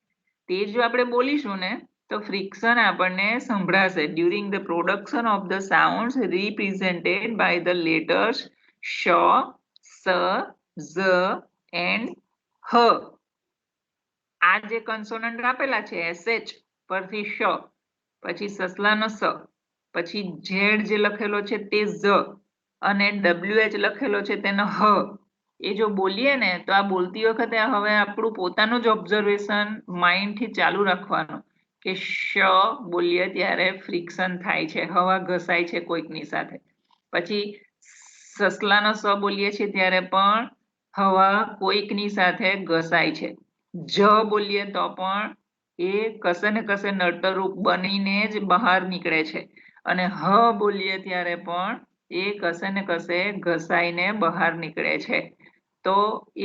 તે જો આપણે બોલીશું ને તો ફ્રિક્શન આપણને સંભળાશે during the production of the sounds represented by the letters શ, સ, ઝ એન્ડ હ. આ જે કન્સોનન્ટ આપેલા છે SH પરથી શ, પછી સસલાનો સ, પછી ઝેડ જે લખેલો છે તે ઝ અને WH લખેલો છે તેનો હ. એ જો બોલીએ ને તો આ બોલતી વખતે હવે આપણું પોતાનું જ ઓબ્ઝર્વેશન માઇન્ડ થી ચાલુ રાખવાનું કે શ બોલીએ ત્યારે ફ્રિક્શન થાય છે, હવા ઘસાય છે કોઈકની સાથે. પછી સસલાનો સ બોલીએ છીએ ત્યારે પણ હવા કોઈકની સાથે ઘસાય છે. જ બોલીએ તો પણ એ કશે ને કશે નડતરરૂપ બનીને જ બહાર નીકળે છે અને હ બોલીએ ત્યારે પણ એ કશે ને કશે ઘસાઈને બહાર નીકળે છે. તો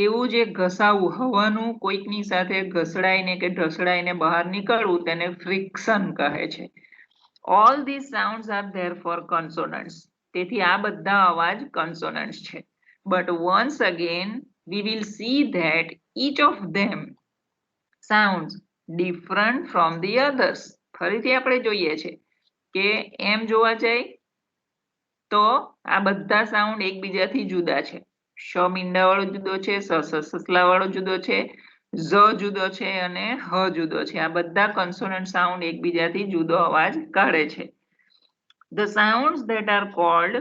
એવું જે ઘસાવું હવાનું કોઈકની સાથે ઘસડાઈને કે ઢસડાઈને બહાર નીકળવું તેને ફ્રિક્શન કહે છે. All these sounds are there for consonants. તેથી આ બધા અવાજ consonants છે. But once again we will see that each of them sounds different from the others. ફરીથી આપણે જોઈએ છે કે એમ જોવા જાય તો આ બધા સાઉન્ડ એકબીજાથી જુદા છે. શ મીંડા વાળો જુદો છે, સસલા વાળો જુદો છે, ઝ જુદો છે અને હ જુદો છે. આ બધા કન્સોનન્ટ સાઉન્ડ એકબીજાથી જુદો અવાજ કાઢે છે. The sounds that are called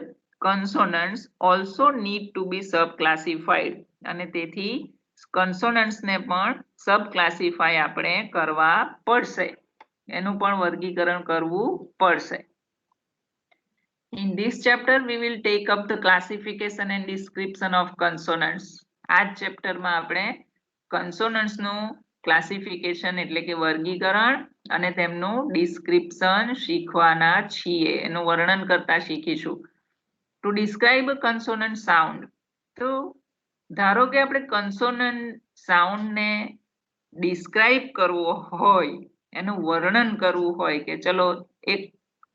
consonants also need to be sub-classified. અને તેથી consonants ને પણ sub-classify આપણે કરવા પડશે. એનું પણ વર્ગીકરણ કરવું પડશે. In this chapter, we will take up the classification and description of consonants. આ જ ચેપ્ટરમાં આપણે consonants નું ક્લાસિફિકેશન એટલે કે વર્ગીકરણ અને તેમનું ડિસ્ક્રિપ્શન શીખવાના છીએ. એનું વર્ણન કરતા શીખીશું. To describe a consonant sound. તો ધારો કે આપણે consonant sound ને ડિસ્ક્રાઇબ કરવો હોય, એનું વર્ણન કરવું હોય કે ચલો એક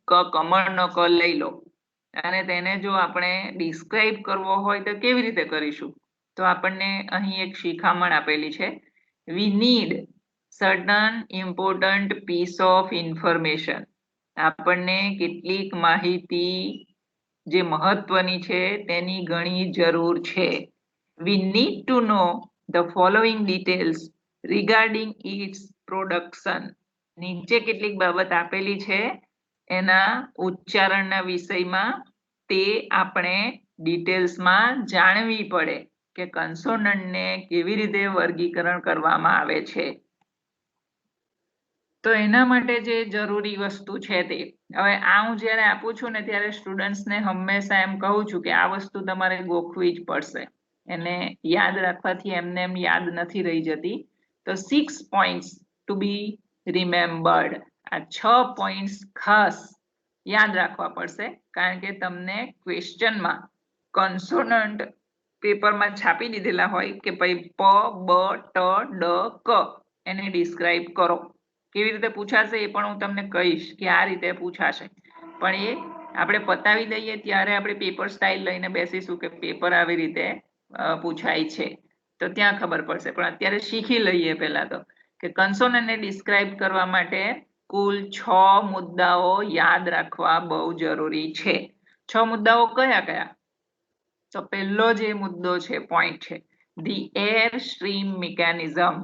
કમળનો ક લઈ લો અને તેને જો આપણે ડિસ્ક્રાઇબ કરવો હોય તો કેવી રીતે કરીશું? તો આપણને અહીં એક શિખામણ આપેલી છે. We need certain important piece of information. આપણને કેટલીક માહિતી જે મહત્વની છે તેની ઘણી જરૂર છે. We need to know the following details regarding its production. નીચે કેટલીક બાબત આપેલી છે એના ઉચ્ચારણના વિષયમાં તે આપણે ડિટેલ્સમાં જાણવી પડે કે કન્સોનન્ટને કેવી રીતે વર્ગીકરણ કરવામાં આવે છે. તો એના માટે જે જરૂરી વસ્તુ છે તે હવે આ હું જ્યારે આપું છું ને ત્યારે સ્ટુડન્ટ્સને હંમેશા એમ કહું છું કે આ વસ્તુ તમારે ગોખવી જ પડશે. એને યાદ રાખવાથી એમને એમ યાદ નથી રહી જતી. તો 6 points to be remembered. આ 6 પોઈન્ટ્સ ખાસ યાદ રાખવા પડશે કારણ કે તમને ક્વેશ્ચનમાં કન્સોનન્ટ પેપરમાં છાપી દીધેલા હોય કે ભાઈ પ બ ટ ડ ક એને ડિસ્ક્રાઇબ કરો. કેવી રીતે પૂછાશે એ પણ હું તમને કહીશ કે આ રીતે પૂછાશે. પણ એ આપણે પતાવી દઈએ ત્યારે આપણે પેપર સ્ટાઇલ લઈને બેસીશું કે પેપર આવી રીતે પૂછાય છે તો ત્યાં ખબર પડશે. પણ અત્યારે શીખી લઈએ પહેલા તો કે કન્સોનન્ટને ડિસ્ક્રાઇબ કરવા માટે કુલ 6 મુદ્દાઓ યાદ રાખવા બહુ જરૂરી છે. 6 મુદ્દાઓ કયા કયા? તો પહેલો જે મુદ્દો છે પોઈન્ટ છે the air stream mechanism.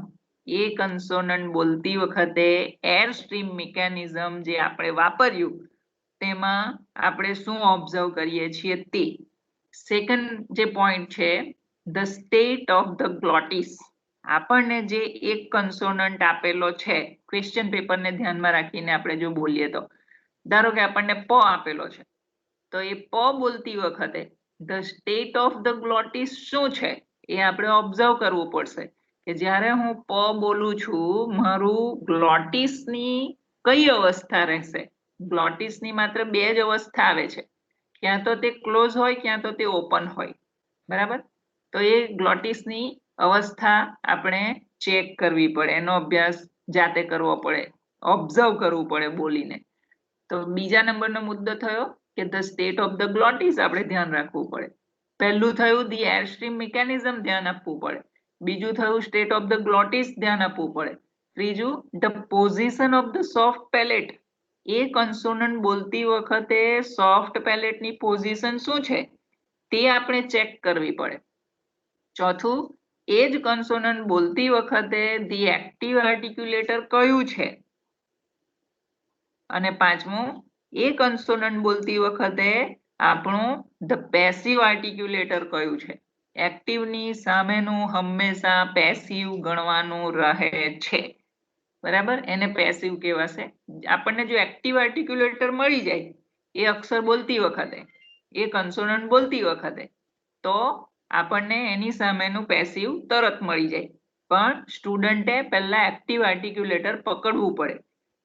A consonant બોલતી વખતે એર સ્ટ્રીમ મિકેનિઝમ જે આપણે વાપર્યું તેમાં આપણે શું ઓબ્ઝર્વ કરીએ છીએ તે. સેકન્ડ જે પોઈન્ટ છે ધ સ્ટેટ ઓફ ધ ગ્લોટિસ. આપણને જે એક કન્સોનન્ટ આપેલો છે ક્વેશ્ચન પેપરને ધ્યાનમાં રાખીને આપણે જો બોલીએ તો ધારો કે આપણને પ આપેલો છે તો એ પ બોલતી વખતે ધ સ્ટેટ ઓફ ધ ગ્લોટિસ શું છે એ આપણે ઓબ્ઝર્વ કરવું પડશે કે જ્યારે હું પ બોલું છું મારું ગ્લોટિસની કઈ અવસ્થા રહેશે. ગ્લોટિસની માત્ર 2 જ અવસ્થા આવે છે, ક્યાં તો તે ક્લોઝ હોય ક્યાં તો તે ઓપન હોય. બરાબર? તો એ ગ્લોટિસની અવસ્થા આપણે ચેક કરવી પડે, એનો અભ્યાસ જાતે કરવો પડે, ઓબ્ઝર્વ કરવું પડે બોલીને. તો બીજા નંબરનો મુદ્દો થયો કે ધ સ્ટેટ ઓફ ધ ગ્લોટિસ આપણે ધ્યાન રાખવું પડે. પહેલું થયું ધી એરસ્ટ્રીમ મિકેનિઝમ ધ્યાન આપવું પડે. બીજું થયું સ્ટેટ ઓફ ધ ગ્લોટિસ ધ્યાન આપવું પડે. ત્રીજું the position of the soft palate. એ કન્સોનન્ટ બોલતી વખતે સોફ્ટ પેલેટની પોઝિશન શું છે તે આપણે ચેક કરવી પડે. ચોથું એ જ કન્સોનન્ટ બોલતી વખતે ધી એક્ટિવ આર્ટિક્યુલેટર કયું છે અને પાંચમું એ કન્સોનન્ટ બોલતી વખતે આપણું ધ પેસિવ આર્ટિક્યુલેટર કયું છે. એક્ટિવની સામેનું હંમેશા પેસિવ ગણવાનું રહે છે. બરાબર, એને પેસિવ કહેવાશે. આપણને જો એક્ટિવ આર્ટિક્યુલેટર મળી જાય એ અક્ષર બોલતી વખતે, એ કન્સોનન્ટ બોલતી વખતે, તો આપણને એની સામેનું પેસિવ તરત મળી જાય. પણ સ્ટુડન્ટે પહેલા એક્ટિવ આર્ટિક્યુલેટર પકડવું પડે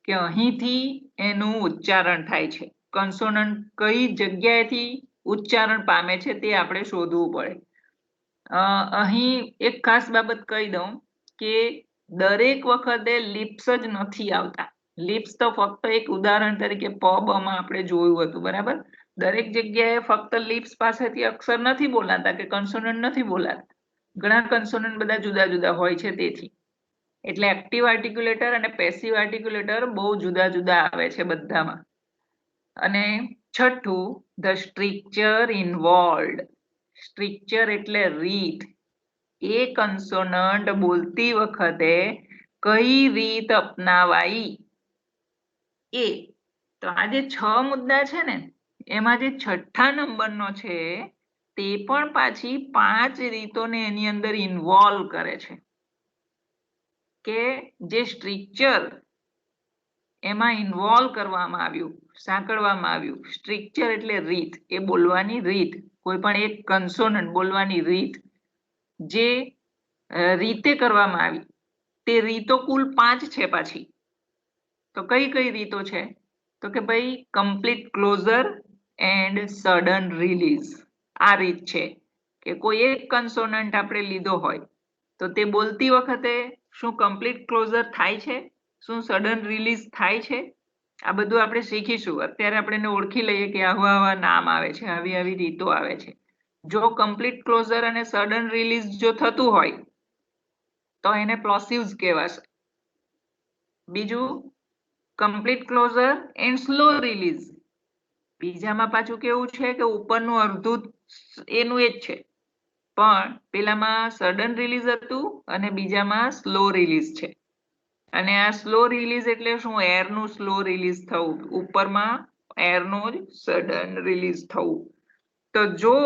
કે અહીંથી એનું ઉચ્ચારણ થાય છે, કન્સોનન્ટ કઈ જગ્યાએથી ઉચ્ચારણ પામે છે તે આપણે શોધવું પડે. અહીં એક ખાસ બાબત કહી દઉં કે દરેક વખતે લિપ્સ જ નથી આવતા. લિપ્સ તો ફક્ત એક ઉદાહરણ તરીકે પબમાં આપણે જોયું હતું. બરાબર, દરેક જગ્યાએ ફક્ત લિપ્સ પાસેથી અક્ષર નથી બોલાતા કે કન્સોનન્ટ નથી બોલાતા. ઘણા કન્સોનન્ટ બધા જુદા જુદા હોય છે. તેથી એટલે એક્ટિવ આર્ટિક્યુલેટર અને પેસિવ આર્ટિક્યુલેટર બહુ જુદા જુદા આવે છે બધામાં. અને છઠ્ઠું, ધ સ્ટ્રક્ચર ઇન્વોલ્વડ. સ્ટ્રક્ચર એટલે રીત. એ કન્સોનન્ટ બોલતી વખતે કઈ રીત અપનાવાઈ એ. તો આ જે 6 મુદ્દા છે ને, એમાં જે છઠ્ઠા નંબરનો છે તે પણ પાછી 5 રીતોને એની અંદર ઇન્વોલ્વ કરે છે. કે જે સ્ટ્રક્ચર એમાં ઇન્વોલ્વ કરવામાં આવ્યું, સાંકળવામાં આવ્યું. સ્ટ્રક્ચર એટલે રીત, એ બોલવાની રીત, કોઈ પણ એક કન્સોનન્ટ બોલવાની રીત જે રીતે કરવામાં આવી તે રીતો કુલ 5 છે પાછી. તો કઈ કઈ રીતો છે? તો કે ભાઈ complete closure and sudden release. આ રીત છે કે કોઈ એક કન્સોનન્ટ આપણે લીધો હોય તો તે બોલતી વખતે શું કમ્પ્લીટ ક્લોઝર થાય છે, શું સડન રિલીઝ થાય છે. આ બધું આપણે શીખીશું. અત્યારે આપણે એને ઓળખી લઈએ કે આવા આવા નામ આવે છે, આવી આવી રીતો આવે છે. જો કમ્પ્લીટ ક્લોઝર અને સડન રિલીઝ જો થતું હોય તો એને પ્લોસિવ્સ કહેવાશે. બીજું complete closure and slow release. બીજામાં પાછું કેવું છે કે ઉપરનું અડધું એનું એ જ છે, પણ પેલામાં સડન રિલીઝ હતું અને બીજામાં સ્લો રિલીઝ છે. અને આ સ્લો રિલીઝ એટલે શું? એરનું સ્લો રિલીઝ થવું, ઉપરમાં એરનું જ સડન રિલીઝ થવું. તો જો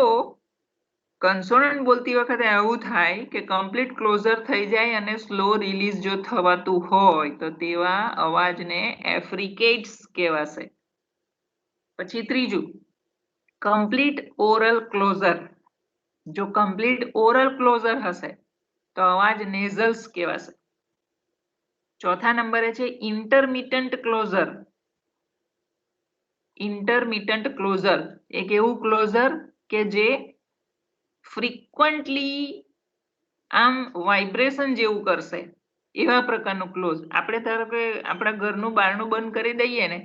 કન્સોનન્ટ બોલતી વખતે આવું થાય કે કમ્પ્લીટ ક્લોઝર થઈ જાય અને સ્લો રિલીઝ જો થવાતું હોય તો તેવા અવાજને એફ્રિકેટ્સ કહેવાશે. પછી ત્રીજું, કમ્પ્લીટ ઓરલ ક્લોઝર. જો કમ્પ્લીટ ઓરલ ક્લોઝર હશે તો અવાજ નેઝલ્સ કહેવાશે. ચોથા નંબરે છે ઇન્ટરમિટન્ટ ક્લોઝર. ઇન્ટરમિટન્ટ ક્લોઝર એક એવું ક્લોઝર કે જે ફ્રીક્વન્ટલી આમ વાઇબ્રેશન જેવું કરશે, એવા પ્રકારનું ક્લોઝ. આપણે ધારો કે આપણા ઘરનું બારણું બંધ કરી દઈએ ને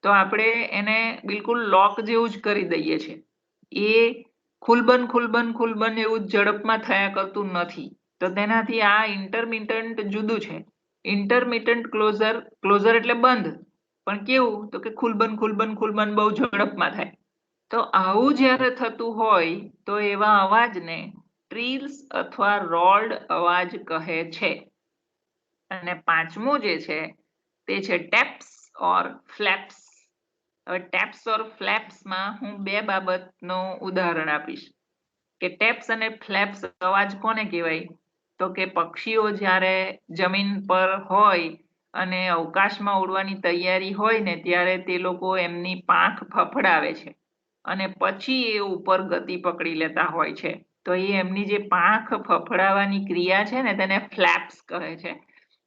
તો આપણે એને બિલકુલ લોક જેવું જ કરી દઈએ છીએ. એ ખુલબંધ એવું ઝડપમાં થયા કરતું નથી. તો તેનાથી આ ઇન્ટરમિટન્ટ જુદું છે. ઇન્ટરમિટન્ટ ક્લોઝર એટલે બંધ, પણ કેવું તો કે ખુલબંધ બહુ ઝડપમાં થાય. તો આવું જ્યારે થતું હોય તો એવા અવાજને ટ્રીલ્સ અથવા રોલ્ડ અવાજ કહે છે. અને પાંચમું જે છે તે છે ટેપ્સ ઓર ફ્લેપ્સ. હવે ટેપ્સ ઓર ફ્લેપ્સમાં હું બે બાબતનું ઉદાહરણ આપીશ કે ટેપ્સ અને ફ્લેપ્સ અવાજ કોને કહેવાય. તો કે પક્ષીઓ જ્યારે જમીન પર હોય અને અવકાશમાં ઉડવાની તૈયારી હોય ને ત્યારે તે લોકો એમની પાંખ ફફડાવે છે અને પછી એ ઉપર ગતિ પકડી લેતા હોય છે. તો એ એમની જે પાંખ ફફડાવાની ક્રિયા છે ને તેને ફ્લેપ્સ કહે છે.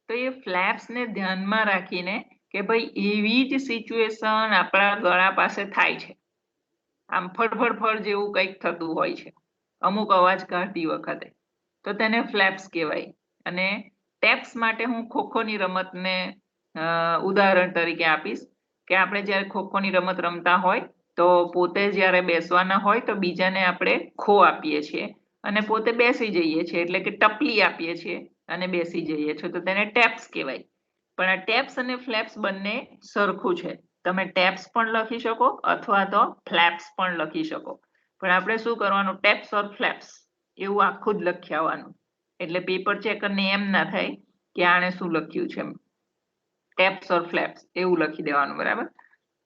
તો એ ફ્લેપ્સને ધ્યાનમાં રાખીને કે ભાઈ એવી જ સિચ્યુએશન આપણા ગળા પાસે થાય છે, આમ ફળફળ જેવું કંઈક થતું હોય છે અમુક અવાજ કાઢતી વખતે, તો તેને ફ્લેપ્સ કહેવાય. અને ટેપ્સ માટે હું ખોખોની રમતને ઉદાહરણ તરીકે આપીશ કે આપણે જ્યારે ખોખોની રમત રમતા હોય તો પોતે જ્યારે બેસવાના હોય તો બીજાને આપણે ખો આપીએ છીએ અને પોતે બેસી જઈએ છીએ, એટલે કે ટપલી આપીએ છીએ અને બેસી જઈએ છીએ, તો તેને ટેપ્સ કહેવાય. પણ આ ટેપ્સ અને ફ્લેપ્સ બંને સરખું છે. તમે ટેપ્સ પણ લખી શકો અથવા તો ફ્લેપ્સ પણ લખી શકો, પણ આપણે શું કરવાનું, ટેપ્સ ઓર ફ્લેપ્સ એવું આખું જ લખી આવવાનું, એટલે પેપર ચેકરને એમ ના થાય કે આણે શું લખ્યું છે. ટેપ્સ ઓર ફ્લેપ્સ એવું લખી દેવાનું, બરાબર.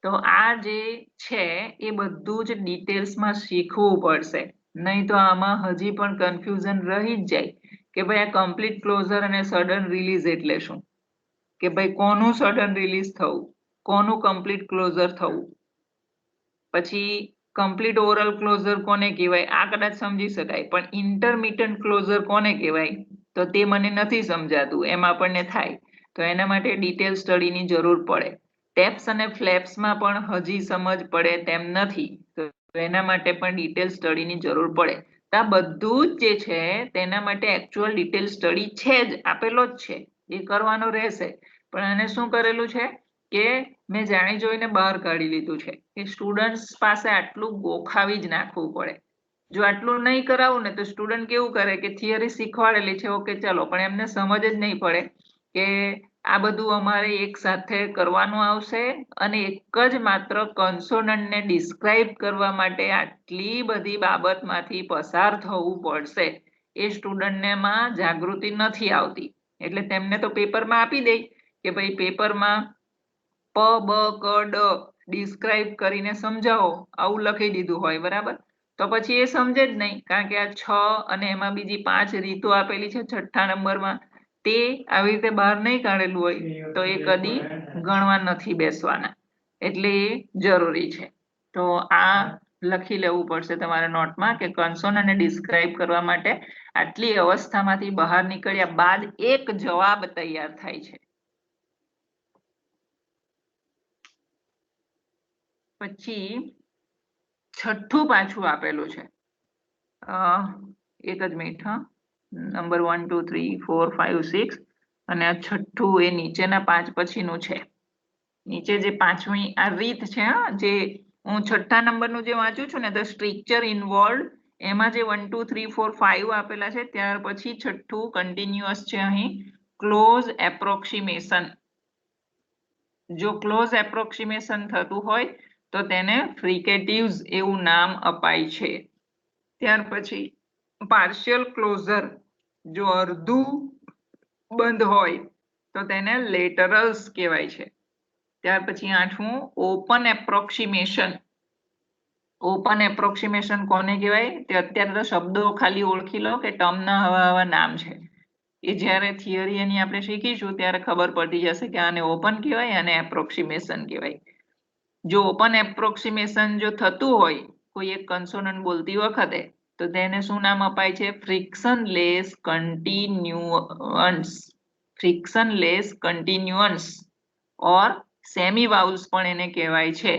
તો આ જે છે એ બધું જ ડિટેલ્સમાં શીખવું પડશે, નહીં તો આમાં હજી પણ કન્ફ્યુઝન રહી જ જાય કે ભાઈ આ કમ્પ્લીટ ક્લોઝર અને સડન રિલીઝ એટલે શું, કે ભાઈ કોનું સડન રિલીઝ થવું, કોનું કમ્પ્લીટ ક્લોઝર થવું, પછી કમ્પ્લીટ ઓરલ ક્લોઝર કોને કહેવાય આ કદાચ સમજી શકાય, પણ ઇન્ટરમિટન્ટ ક્લોઝર કોને કહેવાય તો તે મને નથી સમજાતું, એમ આપણને થાય. તો એના માટે ડિટેલ સ્ટડીની જરૂર પડે. ટેપ્સ અને ફ્લેપ્સમાં પણ હજી સમજ પડે તેમ નથી, તો એના માટે પણ ડિટેલ સ્ટડીની જરૂર પડે. તો આ બધું જ જે છે તેના માટે એકચ્યુઅલ ડિટેલ સ્ટડી છે જ, આપેલો જ છે, એ કરવાનો રહેશે. પણ આને શું કરેલું છે કે મેં જાણી જોઈને બહાર કાઢી લીધું છે કે સ્ટુડન્ટ્સ પાસે આટલું ગોખાવી જ નાખવું પડે. જો આટલું નહીં કરાવું ને તો સ્ટુડન્ટ કેવું કરે કે થિયરી શીખવાડેલી છે, ઓકે ચાલો, પણ એમને સમજ જ નહીં પડે કે આ બધું અમારે એક સાથે કરવાનું આવશે અને એક જ માત્ર કન્સોનન્ટને ડિસ્ક્રાઇબ કરવા માટે આટલી બધી બાબતમાંથી પસાર થવું પડશે. એ સ્ટુડન્ટને માં જાગૃતિ નથી આવતી, એટલે તેમને તો પેપરમાં આપી દે કે ભાઈ પેપરમાં પ બ ક ડ ડિસ્ક્રાઇબ કરીને સમજાવો, આવું લખી દીધું હોય, બરાબર. તો પછી એ સમજે જ નહીં, કારણ કે આ 6 અને એમાં બીજી 5 રીતો આપેલી છે 6થા નંબરમાં, તે આવી રીતે બહાર નહીં કાઢેલું હોય તો એ કદી ગણવા નથી બેસવાના, એટલે એ જરૂરી છે. તો આ લખી લેવું પડશે તમારા નોટમાં કે કન્સોનન્ટને ડિસ્ક્રાઇબ કરવા માટે આટલી અવસ્થામાંથી બહાર નીકળ્યા બાદ એક જવાબ તૈયાર થાય છે. પછી 6થું પાછું આપેલું છે, એક જ મિનિટ, હા, નંબર 1 2 3 4 5 6 અને આ 6થું એ નીચેના 5 પછીનું છે. નીચે જે 5મી આ રીત છે, જે હું 6થા નંબરનું જે વાંચું છું ને ધ સ્ટ્રક્ચર ઇન્વોલ્વ, એમાં જે 1 2 3 4 5 આપેલા છે ત્યાર પછી 6થું કન્ટિન્યુઅસ છે અહીં ક્લોઝ એપ્રોક્સિમેશન. જો ક્લોઝ એપ્રોક્સિમેશન થતું હોય તો તેને ફ્રિકેટિવ્સ એવું નામ અપાય છે. ત્યાર પછી પાર્શિયલ ક્લોઝર, જો અર્ધું બંધ હોય તો તેને લેટરલ્સ કહેવાય છે. ત્યાર પછી 8મું ઓપન એપ્રોક્સિમેશન. ઓપન એપ્રોક્સિમેશન કોને કહેવાય તે અત્યારે તો શબ્દો ખાલી ઓળખી લો કે ટર્મના હવા નામ છે, એ જ્યારે થિયરી એની આપણે શીખીશું ત્યારે ખબર પડી જશે કે આને ઓપન કહેવાય અને એપ્રોક્સિમેશન કહેવાય. જો ઓપન એપ્રોક્સિમેશન જો થતું હોય કોઈ એક કન્સોનન્ટ બોલતી વખતે તો તેને શું નામ અપાય છે? ફ્રિક્શનલેસ કન્ટિન્યુઅન્સ. ફ્રિક્શનલેસ કન્ટિન્યુઅન્સ ઓર સેમી વાઉલ્સ પણ એને કહેવાય છે.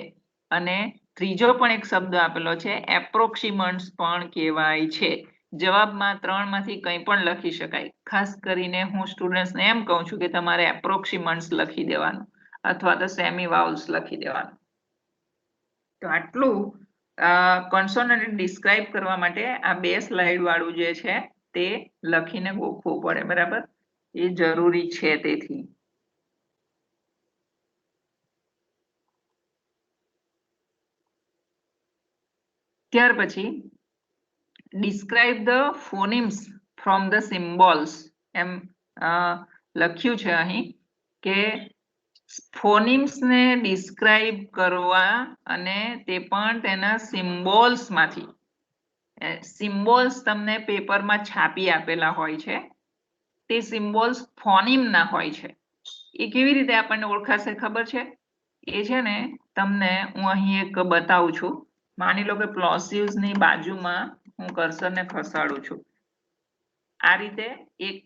અને ત્રીજો પણ એક શબ્દ આપેલો છે એપ્રોક્સિમન્ટ્સ પણ કહેવાય છે. જવાબમાં 3માંથી કંઈ પણ લખી શકાય. ખાસ કરીને હું સ્ટુડન્ટ્સને એમ કહું છું કે તમારે એપ્રોક્સિમન્ટ્સ લખી દેવાનું અથવા તો સેમી વાઉલ્સ લખી દેવાનું. તો આટલું કન્સોનન્ટ ડિસ્ક્રાઇબ કરવા માટે આ 2 સ્લાઇડ વાળું જે છે તે લખીને ગોખવું પડે, બરાબર, એ જરૂરી છે. તેથી ત્યાર પછી describe the phonemes from the symbols, એમ લખ્યું છે અહીં કે ફોનિમ્સને ડિસ્ક્રાઇબ કરવા અને તે પણ તેના સિમ્બોલ્સમાંથી. સિમ્બોલ્સ તમને પેપરમાં છાપી આપેલા હોય છે, તે સિમ્બોલ્સ ફોનિમના હોય છે. એ કેવી રીતે આપણને ઓળખાશે ખબર છે? એ છે ને તમને હું અહીં એક બતાવું છું. માની લો કે પ્લોસિવ્સની બાજુમાં હું કર્સરને ખસાડું છું. આ રીતે એક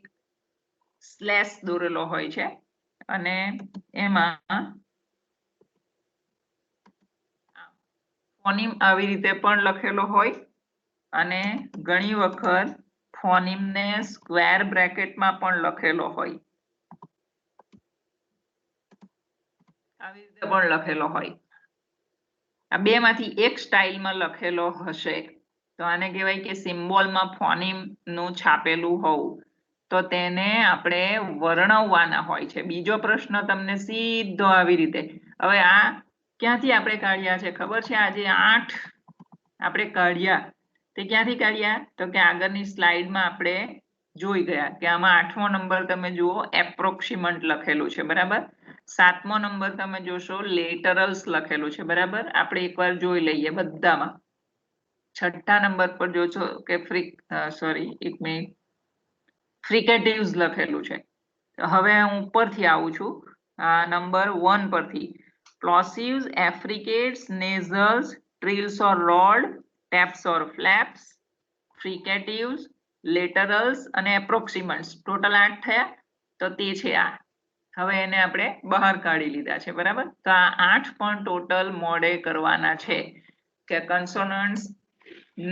સ્લેશ દોરેલો હોય છે અને એમાં ફોનિમ આવી રીતે પણ લખેલો હોય અને ઘણી વખત ફોનિમને સ્ક્વેર બ્રેકેટમાં પણ લખેલો હોય, આવી રીતે પણ લખેલો હોય. આ 2માંથી એક સ્ટાઇલમાં લખેલો હશે તો આને કહેવાય કે સિમ્બોલમાં ફોનિમનું છાપેલું હોવું, તો તેને આપણે વર્ણવવાના હોય છે. બીજો પ્રશ્ન તમને સીધો આવી રીતે, હવે આ ક્યાંથી આપણે કાઢ્યા છે ખબર છે? આજે 8 આપણે કાઢ્યા તે ક્યાંથી કાઢ્યા? તો કે આગળની સ્લાઇડમાં આપણે જોઈ ગયા કે આમાં 8મો નંબર તમે જુઓ એપ્રોક્સિમન્ટ લખેલું છે, બરાબર. 7મો નંબર તમે જોશો લેટરલ્સ લખેલું છે, બરાબર. આપણે એકવાર જોઈ લઈએ બધામાં. 6ઠ્ઠા નંબર પર જોશો કે એક મિનિટ, ફ્રિકેટિવ્સ લખેલું છે. હવે હું ઉપરથી આવું છું, નંબર 1 પરથી. પ્લોસિવ્સ, એફ્રિકેટ્સ, નેઝલ્સ, ટ્રિલ્સ ઓર રોડ, ટેપ્સ ઓર ફ્લેપ્સ, ફ્રિકેટિવ્સ, લેટરલ્સ અને એપ્રોક્સિમન્ટ્સ. ટોટલ 8 થયા. તો તે છે આ. હવે એને આપણે બહાર કાઢી લીધા છે, બરાબર. તો આ 8 પણ ટોટલ મોડે કરવાના છે કે કન્સોનન્ટ્સ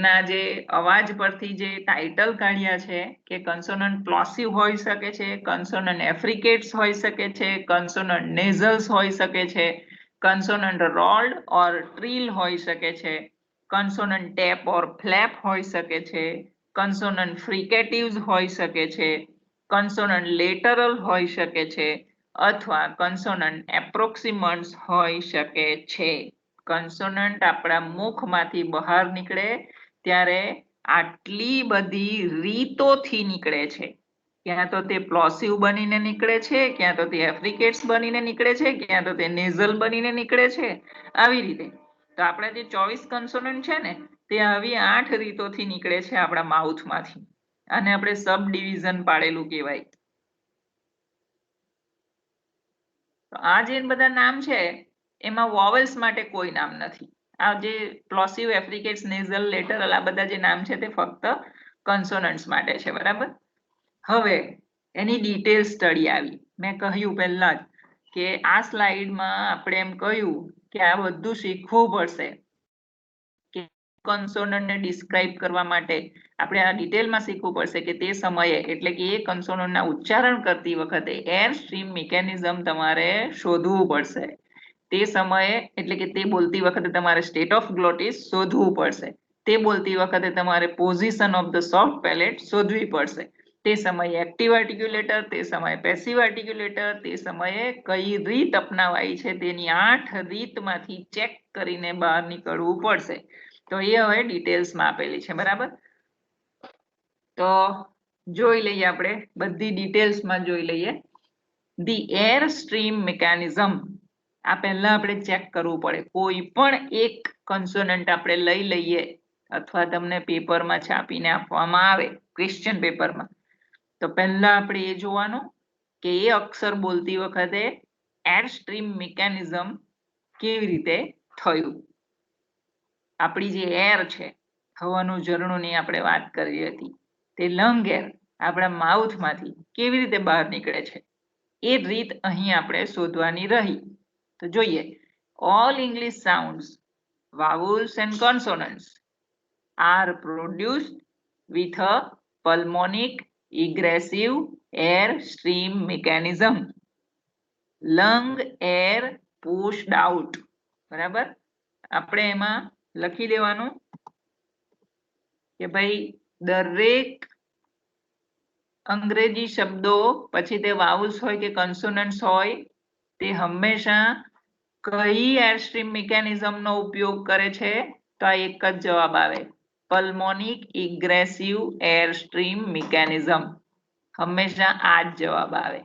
ના જે અવાજ પરથી જે ટાઇટલ કાઢ્યા છે કે કન્સોનન્ટ પ્લોસિવ હોઈ શકે છે, કન્સોનન્ટ એફ્રિકેટ્સ હોઈ શકે છે, કન્સોનન્ટ નેઝલ્સ હોઈ શકે છે, કન્સોનન્ટ રોલ્ડ ઓર ટ્રીલ હોઈ શકે છે, કન્સોનન્ટ ટેપ ઓર ફ્લેપ હોઈ શકે છે, કન્સોનન્ટ ફ્રિકેટિવ્સ હોઈ શકે છે, કન્સોનન્ટ લેટરલ હોઈ શકે છે, અથવા કન્સોનન્ટ એપ્રોક્સિમન્ટ્સ હોઈ શકે છે. કન્સોનન્ટ આપણા મુખમાંથી બહાર નીકળે ત્યારે આટલી બધી રીતોથી નીકળે છે. ક્યાં તો તે પ્લોસિવ બનીને નીકળે છે, ક્યાં તો તે એફ્રિકેટ્સ બનીને નીકળે છે, ક્યાં તો તે નેઝલ બનીને નીકળે છે, આવી રીતે. તો આપણા જે 24 કન્સોનન્ટ છે ને તે આવી 8 રીતોથી નીકળે છે આપણા માઉથમાંથી. આને આપણે સબ ડિવિઝન પાડેલું કહેવાય. તો આ જે બધા નામ છે એમાં વોવેલ્સ માટે કોઈ નામ નથી. આ જે પ્લોસિવ, એફ્રિકેટ્સ, નેઝલ, લેટરલ આ બધા જે નામ છે તે ફક્ત કન્સોનન્ટ્સ માટે છે, બરાબર. હવે એની ડિટેલ સ્ટડી આવી. મેં કહ્યું પહેલા જ કે આ સ્લાઇડમાં આપણે એમ કહ્યું કે આ બધું શીખવું પડશે કે કન્સોનન્ટને ડિસ્ક્રાઇબ કરવા માટે આપણે આ ડિટેલમાં શીખવું પડશે કે તે સમયે એટલે કે એ કન્સોનન્ટના ઉચ્ચારણ કરતી વખતે એર સ્ટ્રીમ મિકેનિઝમ તમારે શોધવું પડશે. તે સમયે એટલે કે તે બોલતી વખતે તમારે સ્ટેટ ઓફ ગ્લોટિસ શોધવું પડશે. તે બોલતી વખતે તમારે position of the soft palette શોધવી પડશે. તે સમયે એક્ટિવ આર્ટિક્યુલેટર, તે સમયે પેસિવ આર્ટિક્યુલેટર, તે સમયે કઈ રીત અપનાવાઈ છે તેની 8 રીતમાંથી ચેક કરીને બહાર નીકળવું પડશે. તો એ હવે ડિટેલ્સમાં આપેલી છે, બરાબર. તો જોઈ લઈએ, આપણે બધી ડિટેલ્સમાં જોઈ લઈએ. The air stream mechanism. આ પહેલા આપણે ચેક કરવું પડે. કોઈ પણ એક કન્સોનન્ટ આપણે લઈ લઈએ અથવા તમને પેપરમાં છાપીને આપવામાં આવે ક્વેશ્ચન પેપરમાં, તો પહેલા આપણે એ જોવાનું કે એ અક્ષર બોલતી વખતે એર સ્ટ્રીમ મિકેનિઝમ કેવી રીતે થયું. આપણી જે એર છે, હવાનું ઝરણુંની આપણે વાત કરી હતી, તે લંગ એર આપણા માઉથમાંથી કેવી રીતે બહાર નીકળે છે એ રીત અહીં આપણે શોધવાની રહી. તો જોઈએ. All English sounds, vowels and consonants are produced with a pulmonic egressive air stream mechanism. Lung air pushed out. બરાબર. આપણે એમાં લખી દેવાનું કે ભાઈ દરેક અંગ્રેજી શબ્દો પછી તે વાઉલ્સ હોય કે કન્સોનન્ટ્સ હોય તે હંમેશા કઈ એરસ્ટ્રીમ મિકેનિઝમનો ઉપયોગ કરે છે? તો આ એક જ જવાબ આવે, પલ્મોનિક ઇગ્રેસિવ એરસ્ટ્રીમ મિકેનિઝમ. હંમેશા આ જ જવાબ આવે.